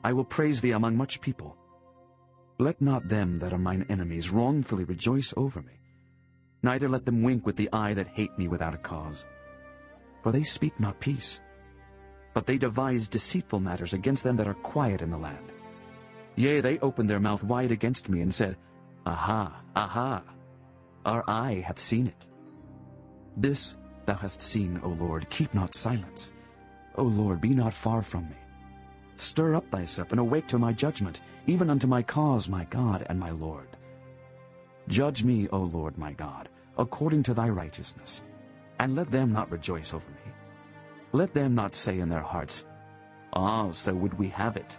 I will praise thee among much people. Let not them that are mine enemies wrongfully rejoice over me, neither let them wink with the eye that hate me without a cause. For they speak not peace, but they devise deceitful matters against them that are quiet in the land. Yea, they opened their mouth wide against me, and said, Aha, aha, our eye hath seen it. This thou hast seen, O Lord, keep not silence. O Lord, be not far from me. Stir up thyself, and awake to my judgment, even unto my cause, my God and my Lord. Judge me, O Lord my God, according to thy righteousness, and let them not rejoice over me. Let them not say in their hearts, Ah, so would we have it.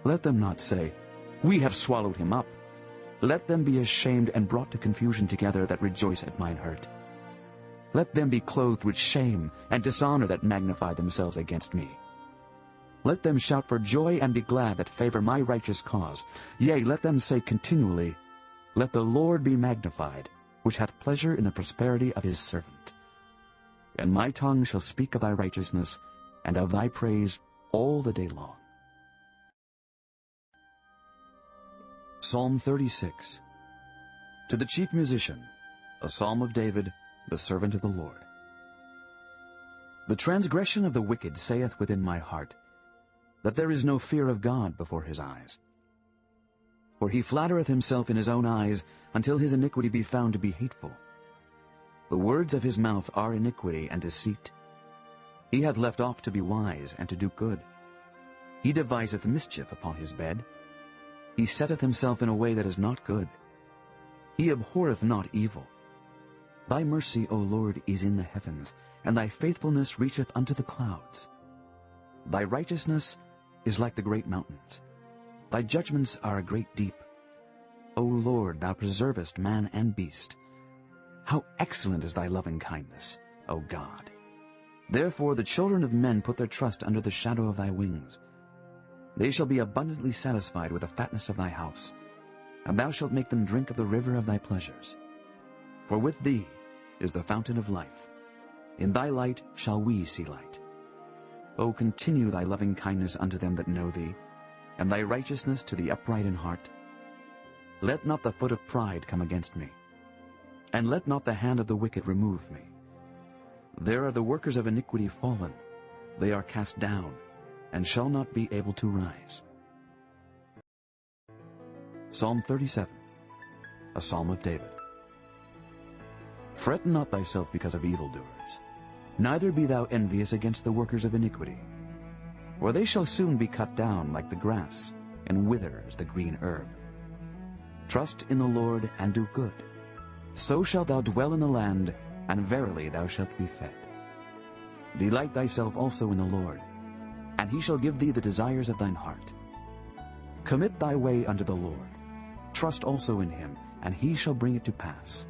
Let them not say, We have swallowed him up. Let them be ashamed and brought to confusion together that rejoice at mine hurt. Let them be clothed with shame and dishonor that magnify themselves against me. Let them shout for joy and be glad that favor my righteous cause. Yea, let them say continually, Let the Lord be magnified, which hath pleasure in the prosperity of his servant. And my tongue shall speak of thy righteousness, and of thy praise all the day long. Psalm 36. To the chief musician, a psalm of David, the servant of the Lord. The transgression of the wicked saith within my heart, that there is no fear of God before his eyes. For he flattereth himself in his own eyes, until his iniquity be found to be hateful. The words of his mouth are iniquity and deceit. He hath left off to be wise and to do good. He deviseth mischief upon his bed. He setteth himself in a way that is not good. He abhorreth not evil. Thy mercy, O Lord, is in the heavens, and thy faithfulness reacheth unto the clouds. Thy righteousness is like the great mountains. Thy judgments are a great deep. O Lord, thou preservest man and beast. How excellent is thy loving kindness, O God! Therefore the children of men put their trust under the shadow of thy wings. They shall be abundantly satisfied with the fatness of thy house, and thou shalt make them drink of the river of thy pleasures. For with thee is the fountain of life. In thy light shall we see light. O continue thy loving kindness unto them that know thee, and thy righteousness to the upright in heart. Let not the foot of pride come against me, and let not the hand of the wicked remove me. There are the workers of iniquity fallen. They are cast down, and shall not be able to rise. Psalm 37, a psalm of David. Fret not thyself because of evildoers, neither be thou envious against the workers of iniquity. For they shall soon be cut down like the grass, and wither as the green herb. Trust in the Lord and do good. So shalt thou dwell in the land, and verily thou shalt be fed. Delight thyself also in the Lord, and he shall give thee the desires of thine heart. Commit thy way unto the Lord. Trust also in him, and he shall bring it to pass.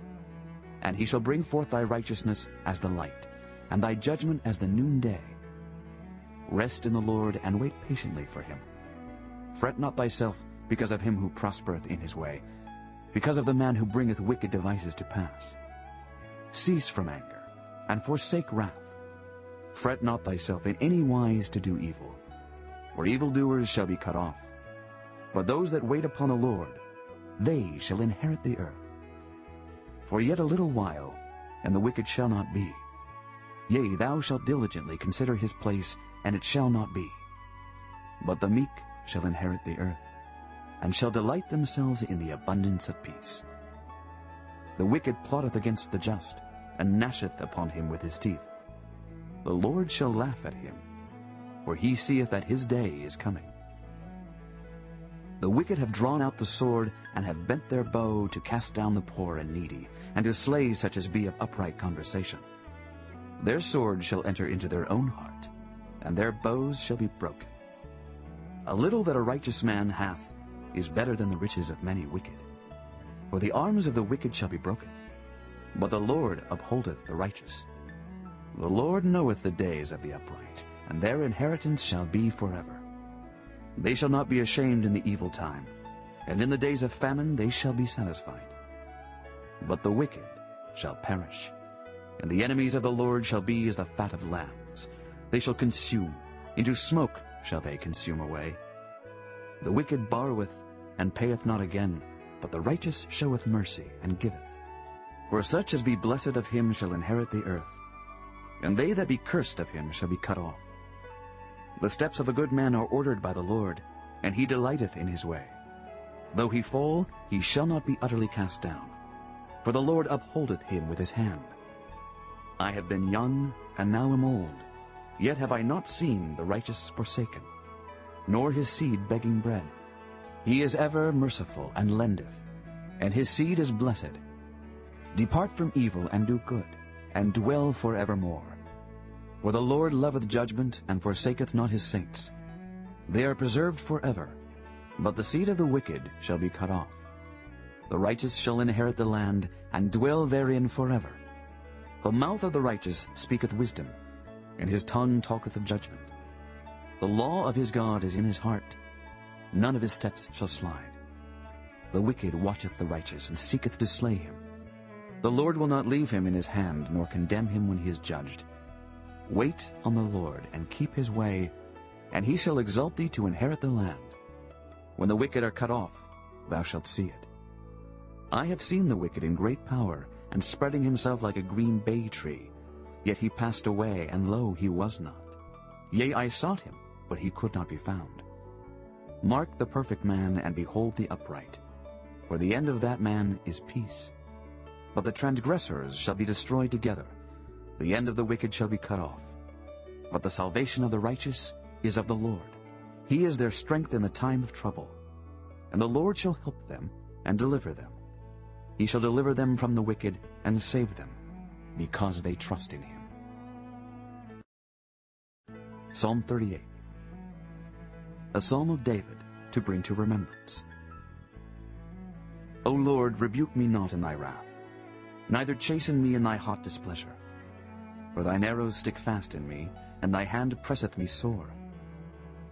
And he shall bring forth thy righteousness as the light, and thy judgment as the noonday. Rest in the Lord, and wait patiently for him. Fret not thyself because of him who prospereth in his way, because of the man who bringeth wicked devices to pass. Cease from anger, and forsake wrath. Fret not thyself in any wise to do evil, for evildoers shall be cut off. But those that wait upon the Lord, they shall inherit the earth. For yet a little while, and the wicked shall not be. Yea, thou shalt diligently consider his place, and it shall not be. But the meek shall inherit the earth, and shall delight themselves in the abundance of peace. The wicked plotteth against the just, and gnasheth upon him with his teeth. The Lord shall laugh at him, for he seeth that his day is coming. The wicked have drawn out the sword, and have bent their bow to cast down the poor and needy, and to slay such as be of upright conversation. Their sword shall enter into their own heart, and their bows shall be broken. A little that a righteous man hath is better than the riches of many wicked. For the arms of the wicked shall be broken, but the Lord upholdeth the righteous. The Lord knoweth the days of the upright, and their inheritance shall be forever. They shall not be ashamed in the evil time, and in the days of famine they shall be satisfied. But the wicked shall perish, and the enemies of the Lord shall be as the fat of lambs. They shall consume, into smoke shall they consume away. The wicked borroweth, and payeth not again, but the righteous showeth mercy, and giveth. For such as be blessed of him shall inherit the earth, and they that be cursed of him shall be cut off. The steps of a good man are ordered by the Lord, and he delighteth in his way. Though he fall, he shall not be utterly cast down, for the Lord upholdeth him with his hand. I have been young, and now am old, yet have I not seen the righteous forsaken, nor his seed begging bread. He is ever merciful, and lendeth, and his seed is blessed. Depart from evil, and do good, and dwell forevermore. For the Lord loveth judgment, and forsaketh not his saints. They are preserved forever, but the seed of the wicked shall be cut off. The righteous shall inherit the land, and dwell therein forever. The mouth of the righteous speaketh wisdom, and his tongue talketh of judgment. The law of his God is in his heart. None of his steps shall slide. The wicked watcheth the righteous, and seeketh to slay him. The Lord will not leave him in his hand, nor condemn him when he is judged. Wait on the Lord, and keep his way, and he shall exalt thee to inherit the land. When the wicked are cut off, thou shalt see it. I have seen the wicked in great power, and spreading himself like a green bay tree. Yet he passed away, and lo, he was not. Yea, I sought him, but he could not be found. Mark the perfect man, and behold the upright, for the end of that man is peace. But the transgressors shall be destroyed together. The end of the wicked shall be cut off. But the salvation of the righteous is of the Lord. He is their strength in the time of trouble. And the Lord shall help them, and deliver them. He shall deliver them from the wicked, and save them, because they trust in him. Psalm 38. A psalm of David, to bring to remembrance. O Lord, rebuke me not in thy wrath, neither chasten me in thy hot displeasure. For thine arrows stick fast in me, and thy hand presseth me sore.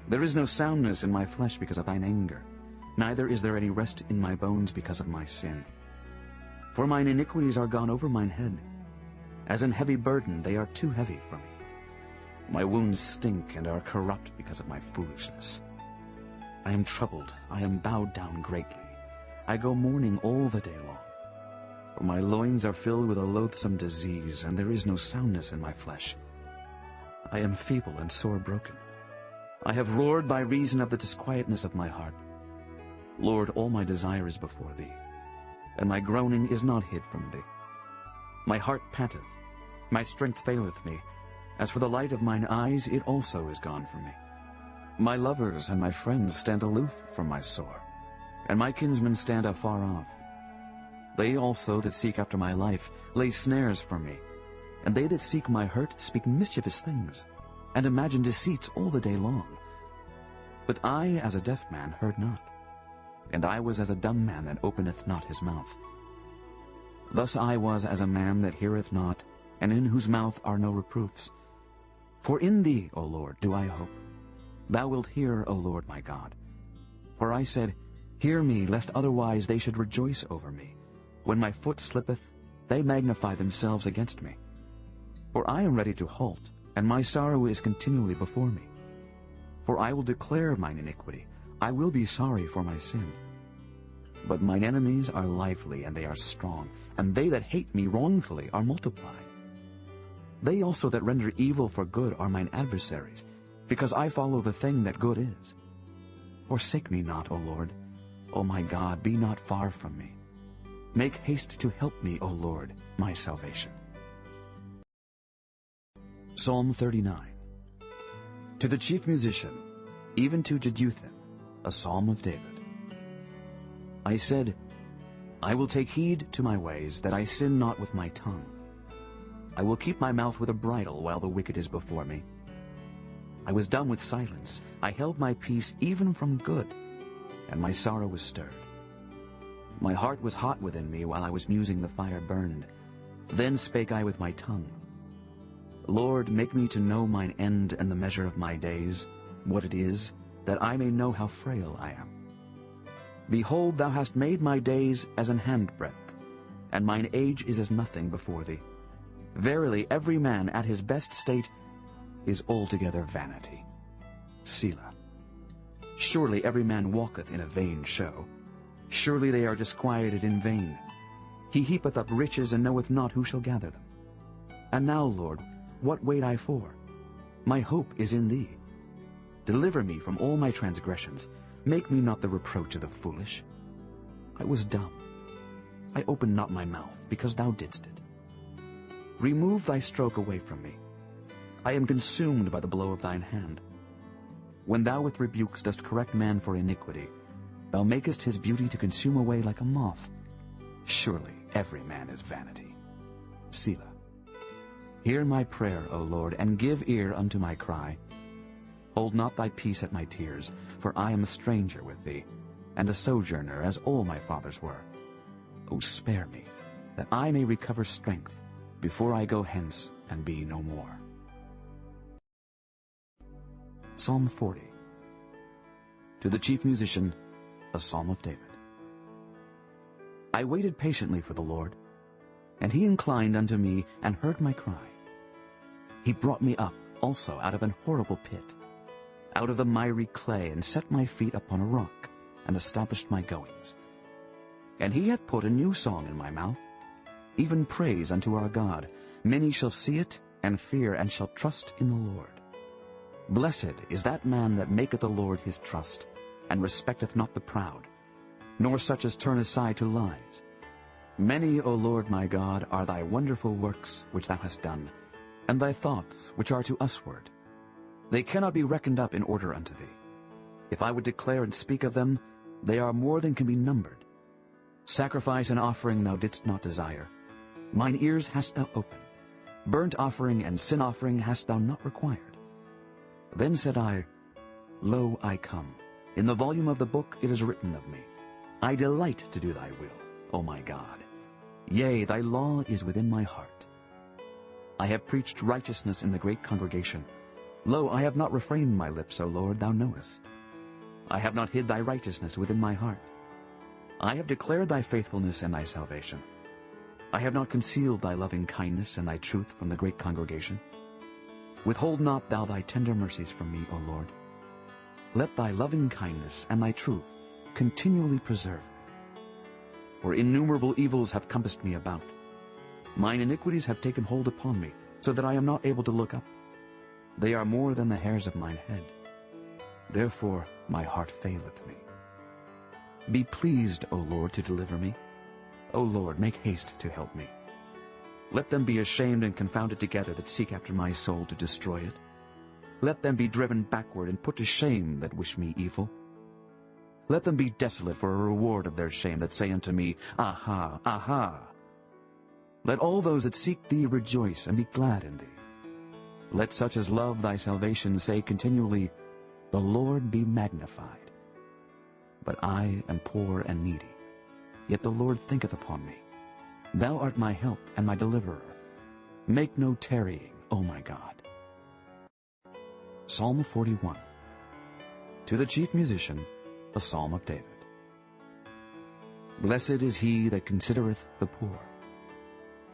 There is no soundness in my flesh because of thine anger, neither is there any rest in my bones because of my sin. For mine iniquities are gone over mine head. As an heavy burden they are too heavy for me. My wounds stink and are corrupt because of my foolishness. I am troubled, I am bowed down greatly. I go mourning all the day long. For my loins are filled with a loathsome disease, and there is no soundness in my flesh. I am feeble and sore broken. I have roared by reason of the disquietness of my heart. Lord, all my desire is before thee, and my groaning is not hid from thee. My heart panteth, my strength faileth me. As for the light of mine eyes, it also is gone from me. My lovers and my friends stand aloof from my sore, and my kinsmen stand afar off. They also that seek after my life lay snares for me, and they that seek my hurt speak mischievous things, and imagine deceits all the day long. But I, as a deaf man, heard not, and I was as a dumb man that openeth not his mouth. Thus I was as a man that heareth not, and in whose mouth are no reproofs. For in thee, O Lord, do I hope. Thou wilt hear, O Lord my God. For I said, Hear me, lest otherwise they should rejoice over me. When my foot slippeth, they magnify themselves against me. For I am ready to halt, and my sorrow is continually before me. For I will declare mine iniquity, I will be sorry for my sin. But mine enemies are lively, and they are strong, and they that hate me wrongfully are multiplied. They also that render evil for good are mine adversaries, because I follow the thing that good is. Forsake me not, O Lord. O my God, be not far from me. Make haste to help me, O Lord, my salvation. Psalm 39. To the chief musician, even to Jeduthun, a psalm of David. I said, I will take heed to my ways, that I sin not with my tongue. I will keep my mouth with a bridle while the wicked is before me. I was dumb with silence. I held my peace even from good, and my sorrow was stirred. My heart was hot within me while I was musing, the fire burned. Then spake I with my tongue. Lord, make me to know mine end and the measure of my days, what it is, that I may know how frail I am. Behold, thou hast made my days as an handbreadth, and mine age is as nothing before thee. Verily, every man at his best state is altogether vanity. Selah. Surely every man walketh in a vain show. Surely they are disquieted in vain. He heapeth up riches, and knoweth not who shall gather them. And now, Lord, what wait I for? My hope is in thee. Deliver me from all my transgressions. Make me not the reproach of the foolish. I was dumb. I opened not my mouth, because thou didst it. Remove thy stroke away from me. I am consumed by the blow of thine hand. When thou with rebukes dost correct man for iniquity, thou makest his beauty to consume away like a moth. Surely every man is vanity. Selah. Hear my prayer, O Lord, and give ear unto my cry. Hold not thy peace at my tears, for I am a stranger with thee, and a sojourner, as all my fathers were. O spare me, that I may recover strength, before I go hence and be no more. Psalm 40. To the chief musician, a psalm of David. I waited patiently for the Lord, and he inclined unto me and heard my cry. He brought me up also out of an horrible pit, out of the miry clay, and set my feet upon a rock, and established my goings. And he hath put a new song in my mouth, even praise unto our God. Many shall see it, and fear, and shall trust in the Lord. Blessed is that man that maketh the Lord his trust, and respecteth not the proud, nor such as turn aside to lies. Many, O Lord my God, are thy wonderful works which thou hast done, and thy thoughts which are to usward. They cannot be reckoned up in order unto thee. If I would declare and speak of them, they are more than can be numbered. Sacrifice and offering thou didst not desire. Mine ears hast thou opened. Burnt offering and sin offering hast thou not required. Then said I, Lo, I come. In the volume of the book it is written of me. I delight to do thy will, O my God. Yea, thy law is within my heart. I have preached righteousness in the great congregation. Lo, I have not refrained my lips, O Lord, thou knowest. I have not hid thy righteousness within my heart. I have declared thy faithfulness and thy salvation. I have not concealed thy loving kindness and thy truth from the great congregation. Withhold not thou thy tender mercies from me, O Lord. Let thy loving kindness and thy truth continually preserve me. For innumerable evils have compassed me about. Mine iniquities have taken hold upon me, so that I am not able to look up. They are more than the hairs of mine head. Therefore my heart faileth me. Be pleased, O Lord, to deliver me. O Lord, make haste to help me. Let them be ashamed and confounded together that seek after my soul to destroy it. Let them be driven backward and put to shame that wish me evil. Let them be desolate for a reward of their shame that say unto me, Aha, aha. Let all those that seek thee rejoice and be glad in thee. Let such as love thy salvation say continually, The Lord be magnified. But I am poor and needy, yet the Lord thinketh upon me. Thou art my help and my deliverer. Make no tarrying, O my God. Psalm 41. To the chief musician, a psalm of David. Blessed is he that considereth the poor.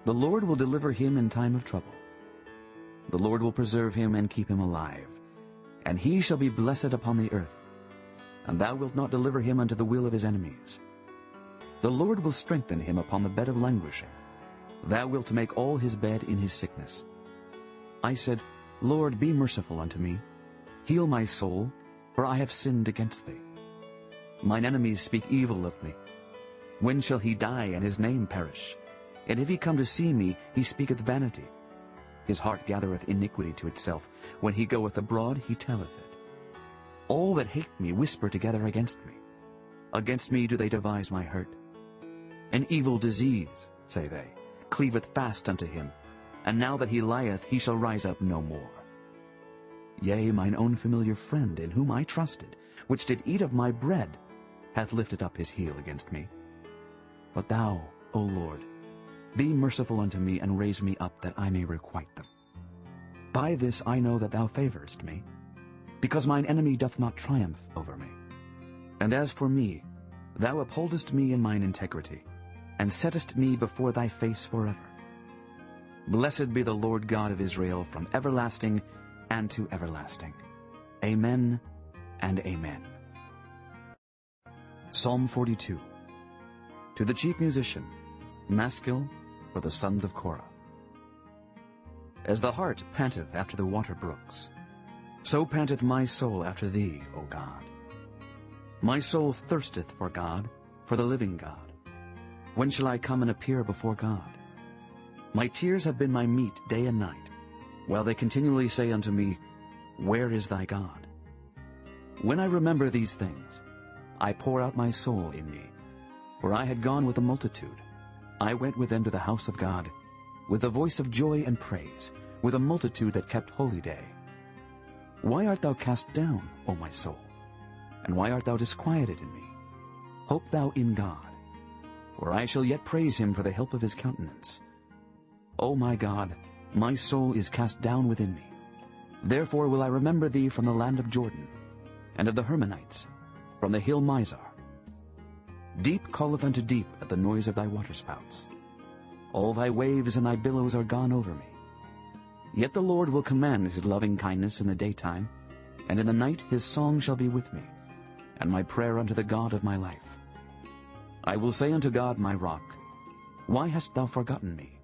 The Lord will deliver him in time of trouble. The Lord will preserve him and keep him alive, and he shall be blessed upon the earth. And thou wilt not deliver him unto the will of his enemies. The Lord will strengthen him upon the bed of languishing. Thou wilt make all his bed in his sickness. I said, Lord, be merciful unto me. Heal my soul, for I have sinned against thee. Mine enemies speak evil of me. When shall he die and his name perish? And if he come to see me, he speaketh vanity. His heart gathereth iniquity to itself. When he goeth abroad, he telleth it. All that hate me whisper together against me. Against me do they devise my hurt. An evil disease, say they, cleaveth fast unto him, and now that he lieth, he shall rise up no more. Yea, mine own familiar friend, in whom I trusted, which did eat of my bread, hath lifted up his heel against me. But thou, O Lord, be merciful unto me, and raise me up, that I may requite them. By this I know that thou favorest me, because mine enemy doth not triumph over me. And as for me, thou upholdest me in mine integrity, and settest me before thy face forever. Blessed be the Lord God of Israel from everlasting and to everlasting. Amen and amen. Psalm 42. To the chief musician, Maskil, for the sons of Korah. As the hart panteth after the water brooks, so panteth my soul after thee, O God. My soul thirsteth for God, for the living God. When shall I come and appear before God? My tears have been my meat day and night, while they continually say unto me, Where is thy God? When I remember these things, I pour out my soul in me. For I had gone with a multitude. I went with them to the house of God, with a voice of joy and praise, with a multitude that kept holy day. Why art thou cast down, O my soul? And why art thou disquieted in me? Hope thou in God, for I shall yet praise him for the help of his countenance. O my God, my soul is cast down within me. Therefore will I remember thee from the land of Jordan, and of the Hermonites, from the hill Mizar. Deep calleth unto deep at the noise of thy waterspouts. All thy waves and thy billows are gone over me. Yet the Lord will command his loving kindness in the daytime, and in the night his song shall be with me, and my prayer unto the God of my life. I will say unto God my rock, Why hast thou forgotten me?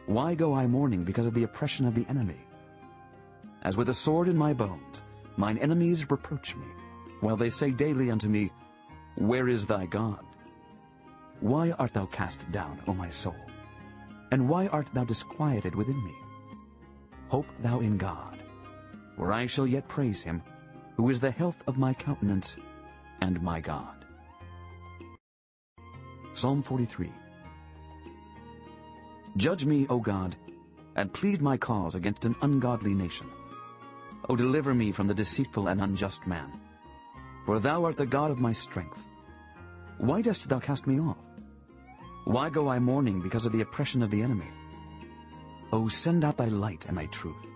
Why go I mourning because of the oppression of the enemy? As with a sword in my bones, mine enemies reproach me, while they say daily unto me, Where is thy God? Why art thou cast down, O my soul? And why art thou disquieted within me? Hope thou in God, for I shall yet praise him, who is the health of my countenance and my God. Psalm 43. Judge me, O God, and plead my cause against an ungodly nation. O deliver me from the deceitful and unjust man. For thou art the God of my strength. Why dost thou cast me off? Why go I mourning because of the oppression of the enemy? O send out thy light and thy truth.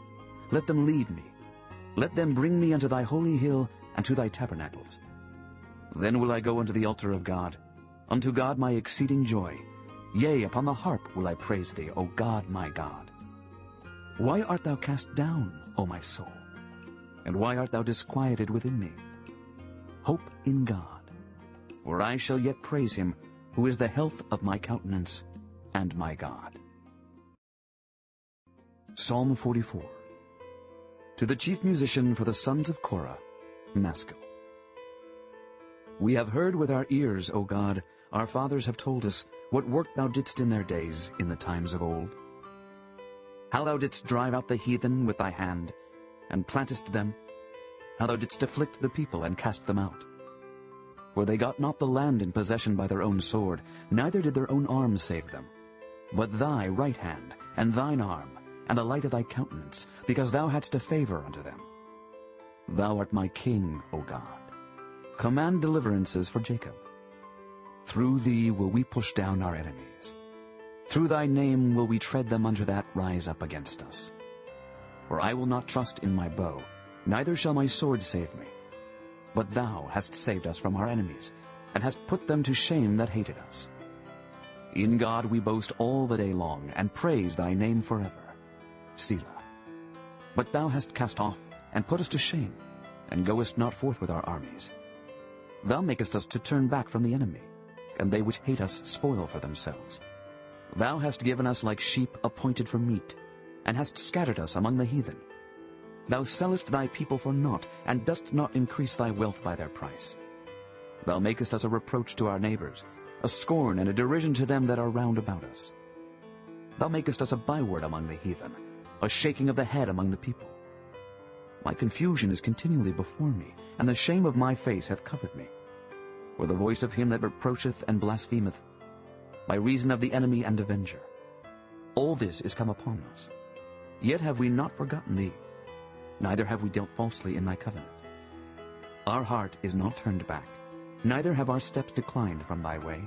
Let them lead me. Let them bring me unto thy holy hill and to thy tabernacles. Then will I go unto the altar of God, unto God my exceeding joy. Yea, upon the harp will I praise thee, O God my God. Why art thou cast down, O my soul? And why art thou disquieted within me? Hope in God, for I shall yet praise him, who is the health of my countenance and my God. Psalm 44. To the chief musician for the sons of Korah, Maskil. We have heard with our ears, O God, our fathers have told us, what work thou didst in their days, in the times of old. How thou didst drive out the heathen with thy hand, and plantest them, how thou didst afflict the people and cast them out. For they got not the land in possession by their own sword, neither did their own arm save them. But thy right hand, and thine arm, and the light of thy countenance, because thou hadst a favor unto them. Thou art my king, O God. Command deliverances for Jacob. Through thee will we push down our enemies. Through thy name will we tread them under that rise up against us. For I will not trust in my bow, neither shall my sword save me. But thou hast saved us from our enemies, and hast put them to shame that hated us. In God we boast all the day long, and praise thy name forever. Selah. But thou hast cast off, and put us to shame, and goest not forth with our armies. Thou makest us to turn back from the enemy, and they which hate us spoil for themselves. Thou hast given us like sheep appointed for meat, and hast scattered us among the heathen. Thou sellest thy people for naught, and dost not increase thy wealth by their price. Thou makest us a reproach to our neighbors, a scorn and a derision to them that are round about us. Thou makest us a byword among the heathen, a shaking of the head among the people. My confusion is continually before me, and the shame of my face hath covered me. For the voice of him that reproacheth and blasphemeth, by reason of the enemy and avenger. All this is come upon us. Yet have we not forgotten thee, neither have we dealt falsely in thy covenant. Our heart is not turned back, neither have our steps declined from thy way.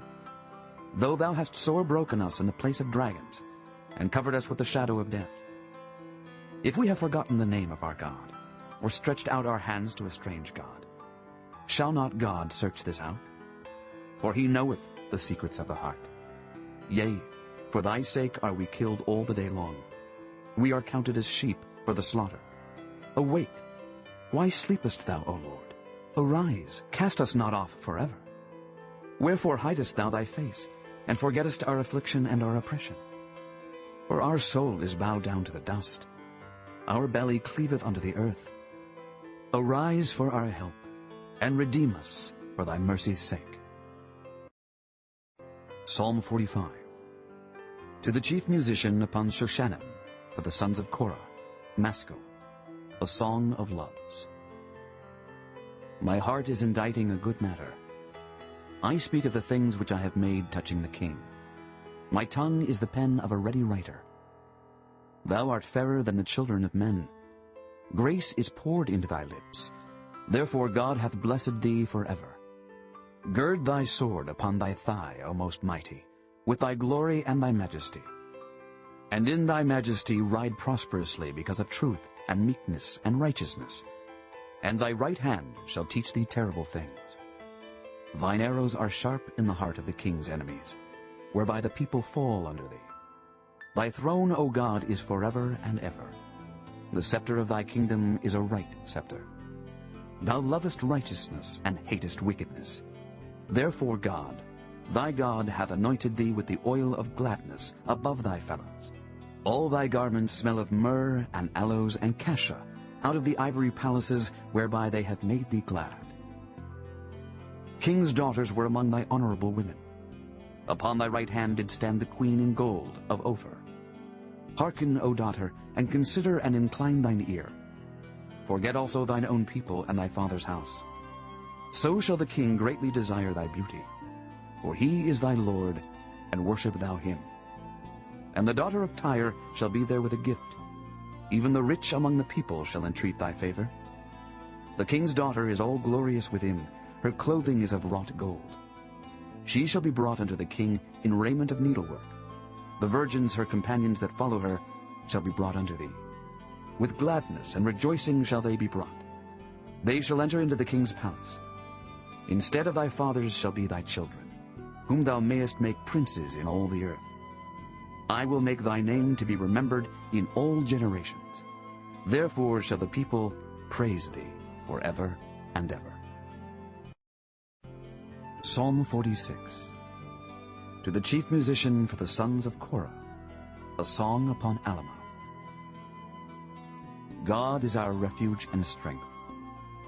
Though thou hast sore broken us in the place of dragons, and covered us with the shadow of death. If we have forgotten the name of our God, or stretched out our hands to a strange God, shall not God search this out? For he knoweth the secrets of the heart. Yea, for thy sake are we killed all the day long. We are counted as sheep for the slaughter. Awake! Why sleepest thou, O Lord? Arise, cast us not off forever. Wherefore hidest thou thy face, and forgettest our affliction and our oppression? For our soul is bowed down to the dust. Our belly cleaveth unto the earth. Arise for our help, and redeem us for thy mercy's sake. Psalm 45. To the chief musician upon Shoshanim, for the sons of Korah, Maskil, a song of loves. My heart is inditing a good matter. I speak of the things which I have made touching the king. My tongue is the pen of a ready writer. Thou art fairer than the children of men. Grace is poured into thy lips. Therefore God hath blessed thee forever. Gird thy sword upon thy thigh, O most mighty, with thy glory and thy majesty. And in thy majesty ride prosperously because of truth and meekness and righteousness. And thy right hand shall teach thee terrible things. Thine arrows are sharp in the heart of the king's enemies, whereby the people fall under thee. Thy throne, O God, is forever and ever. The scepter of thy kingdom is a right scepter. Thou lovest righteousness and hatest wickedness. Therefore God, thy God, hath anointed thee with the oil of gladness above thy fellows. All thy garments smell of myrrh and aloes and cassia, out of the ivory palaces whereby they have made thee glad. King's daughters were among thy honorable women. Upon thy right hand did stand the queen in gold of Ophir. Hearken, O daughter, and consider and incline thine ear. Forget also thine own people and thy father's house. So shall the king greatly desire thy beauty. For he is thy Lord, and worship thou him. And the daughter of Tyre shall be there with a gift. Even the rich among the people shall entreat thy favor. The king's daughter is all glorious within. Her clothing is of wrought gold. She shall be brought unto the king in raiment of needlework. The virgins, her companions that follow her, shall be brought unto thee. With gladness and rejoicing shall they be brought. They shall enter into the king's palace. Instead of thy fathers shall be thy children, whom thou mayest make princes in all the earth. I will make thy name to be remembered in all generations. Therefore shall the people praise thee forever and ever. Psalm 46. To the chief musician for the sons of Korah, a song upon Alamoth. God is our refuge and strength,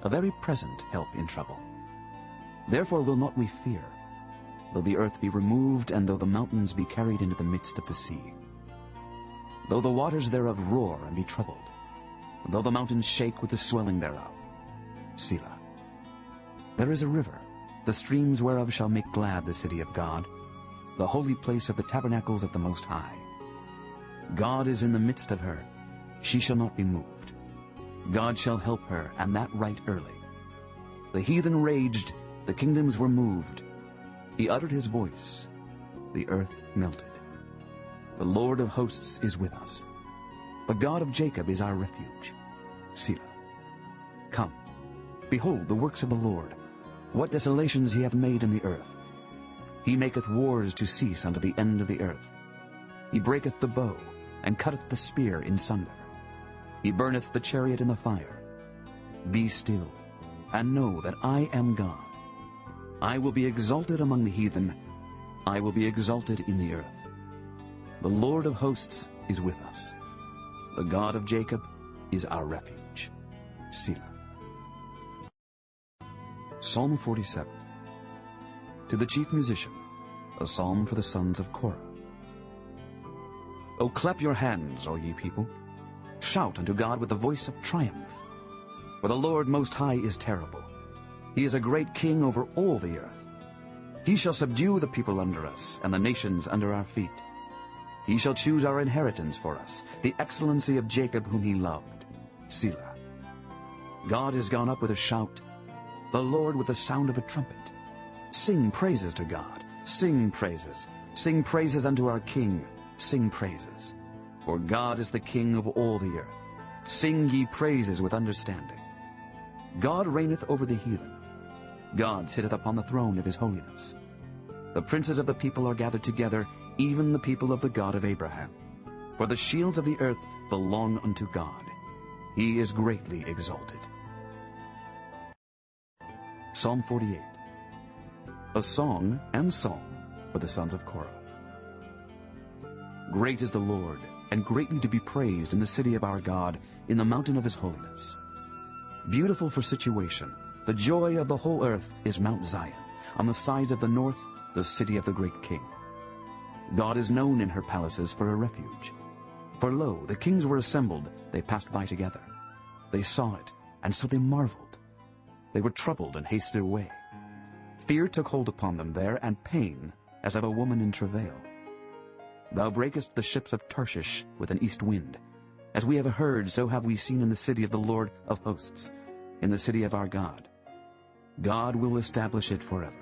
a very present help in trouble. Therefore will not we fear, though the earth be removed, and though the mountains be carried into the midst of the sea. Though the waters thereof roar and be troubled, though the mountains shake with the swelling thereof. Selah. There is a river, the streams whereof shall make glad the city of God, the holy place of the tabernacles of the Most High. God is in the midst of her, she shall not be moved. God shall help her, and that right early. The heathen raged, the kingdoms were moved. He uttered his voice, the earth melted. The Lord of hosts is with us. The God of Jacob is our refuge. Selah. Come, behold the works of the Lord, what desolations he hath made in the earth. He maketh wars to cease unto the end of the earth. He breaketh the bow, and cutteth the spear in sunder. He burneth the chariot in the fire. Be still, and know that I am God. I will be exalted among the heathen. I will be exalted in the earth. The Lord of hosts is with us. The God of Jacob is our refuge. Selah. Psalm 47. To the chief musician, a psalm for the sons of Korah. O clap your hands, all ye people. Shout unto God with the voice of triumph. For the Lord Most High is terrible. He is a great king over all the earth. He shall subdue the people under us, and the nations under our feet. He shall choose our inheritance for us, the excellency of Jacob whom he loved. Selah. God is gone up with a shout, the Lord with the sound of a trumpet. Sing praises to God, sing praises. Sing praises unto our King, sing praises. For God is the King of all the earth. Sing ye praises with understanding. God reigneth over the heathen. God sitteth upon the throne of his holiness. The princes of the people are gathered together, even the people of the God of Abraham. For the shields of the earth belong unto God. He is greatly exalted. Psalm 48. A song and psalm for the sons of Korah. Great is the Lord, and greatly to be praised in the city of our God, in the mountain of his holiness. Beautiful for situation, the joy of the whole earth is Mount Zion, on the sides of the north, the city of the great king. God is known in her palaces for a refuge. For lo, the kings were assembled, they passed by together. They saw it, and so they marveled. They were troubled and hasted away. Fear took hold upon them there, and pain, as of a woman in travail. Thou breakest the ships of Tarshish with an east wind. As we have heard, so have we seen in the city of the Lord of hosts, in the city of our God. God will establish it forever.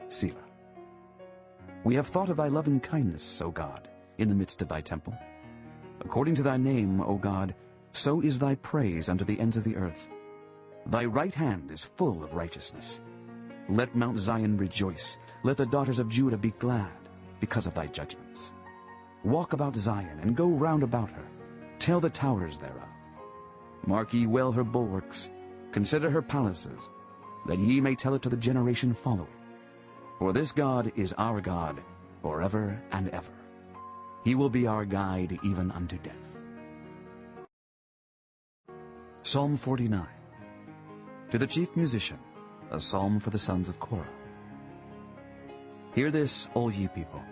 Selah. We have thought of thy loving kindness, O God, in the midst of thy temple. According to thy name, O God, so is thy praise unto the ends of the earth. Thy right hand is full of righteousness. Let Mount Zion rejoice. Let the daughters of Judah be glad because of thy judgments. Walk about Zion, and go round about her. Tell the towers thereof. Mark ye well her bulwarks. Consider her palaces, that ye may tell it to the generation following. For this God is our God forever and ever. He will be our guide even unto death. Psalm 49. To the chief musician, a psalm for the sons of Korah. Hear this, all ye people.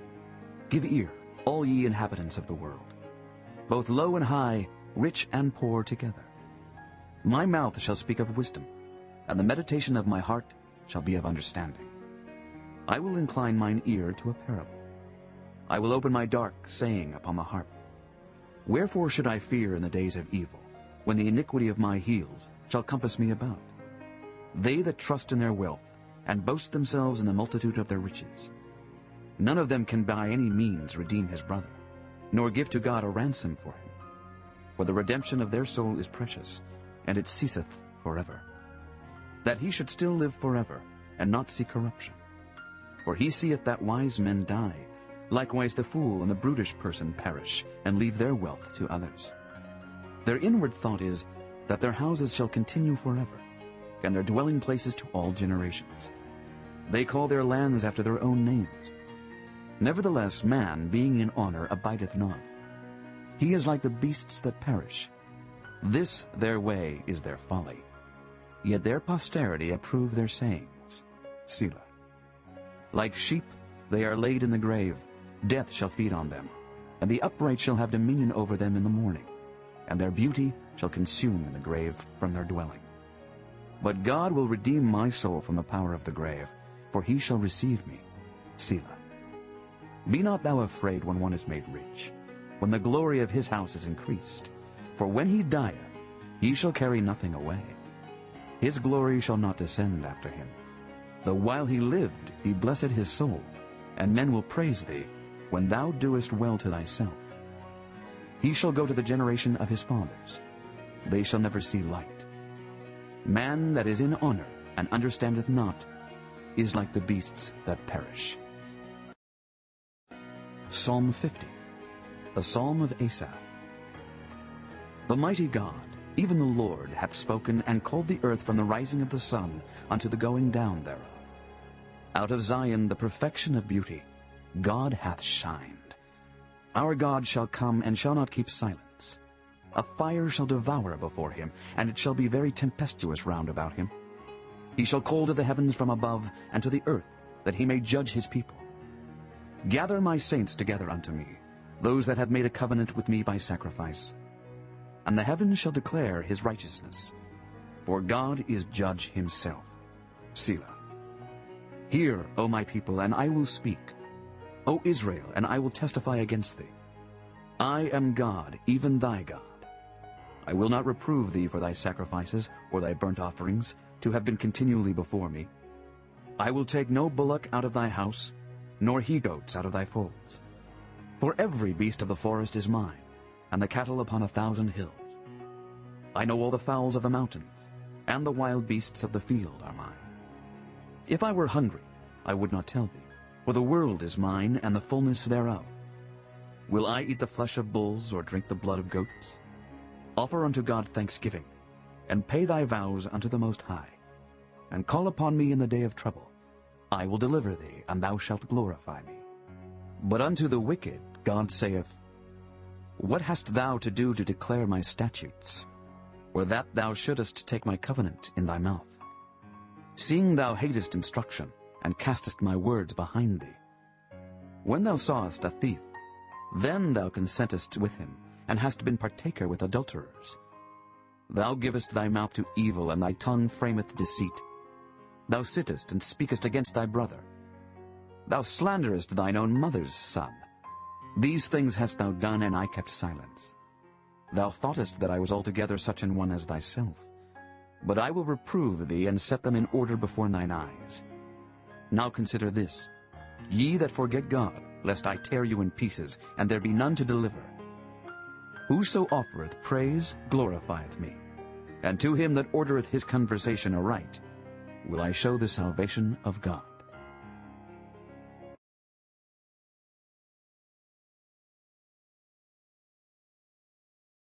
Give ear, all ye inhabitants of the world, both low and high, rich and poor together. My mouth shall speak of wisdom, and the meditation of my heart shall be of understanding. I will incline mine ear to a parable. I will open my dark saying upon the harp. Wherefore should I fear in the days of evil, when the iniquity of my heels shall compass me about? They that trust in their wealth, and boast themselves in the multitude of their riches. None of them can by any means redeem his brother, nor give to God a ransom for him. For the redemption of their soul is precious, and it ceaseth forever. That he should still live forever, and not see corruption. For he seeth that wise men die, likewise the fool and the brutish person perish, and leave their wealth to others. Their inward thought is, that their houses shall continue forever, and their dwelling places to all generations. They call their lands after their own names. Nevertheless, man, being in honor, abideth not. He is like the beasts that perish. This their way is their folly. Yet their posterity approve their sayings. Selah. Like sheep they are laid in the grave. Death shall feed on them, and the upright shall have dominion over them in the morning, and their beauty shall consume in the grave from their dwelling. But God will redeem my soul from the power of the grave, for he shall receive me. Selah. Be not thou afraid when one is made rich, when the glory of his house is increased. For when he dieth, he shall carry nothing away. His glory shall not descend after him. Though while he lived he blessed his soul, and men will praise thee, when thou doest well to thyself. He shall go to the generation of his fathers. They shall never see light. Man that is in honor and understandeth not is like the beasts that perish. Psalm 50, the Psalm of Asaph. The mighty God, even the Lord, hath spoken, and called the earth from the rising of the sun unto the going down thereof. Out of Zion the perfection of beauty, God hath shined. Our God shall come, and shall not keep silence. A fire shall devour before him, and it shall be very tempestuous round about him. He shall call to the heavens from above, and to the earth, that he may judge his people. Gather my saints together unto me, those that have made a covenant with me by sacrifice. And the heavens shall declare his righteousness, for God is judge himself. Selah. Hear, O my people, and I will speak. O Israel, and I will testify against thee. I am God, even thy God. I will not reprove thee for thy sacrifices or thy burnt offerings, to have been continually before me. I will take no bullock out of thy house, nor he-goats out of thy folds. For every beast of the forest is mine, and the cattle upon 1,000 hills. I know all the fowls of the mountains, and the wild beasts of the field are mine. If I were hungry, I would not tell thee, for the world is mine, and the fullness thereof. Will I eat the flesh of bulls, or drink the blood of goats? Offer unto God thanksgiving, and pay thy vows unto the Most High. And call upon me in the day of trouble. I will deliver thee, and thou shalt glorify me. But unto the wicked God saith, What hast thou to do to declare my statutes, or that thou shouldest take my covenant in thy mouth? Seeing thou hatest instruction, and castest my words behind thee. When thou sawest a thief, then thou consentest with him, and hast been partaker with adulterers. Thou givest thy mouth to evil, and thy tongue frameth deceit. Thou sittest and speakest against thy brother. Thou slanderest thine own mother's son. These things hast thou done, and I kept silence. Thou thoughtest that I was altogether such an one as thyself. But I will reprove thee, and set them in order before thine eyes. Now consider this, ye that forget God, lest I tear you in pieces, and there be none to deliver. Whoso offereth praise glorifieth me, and to him that ordereth his conversation aright will I show the salvation of God.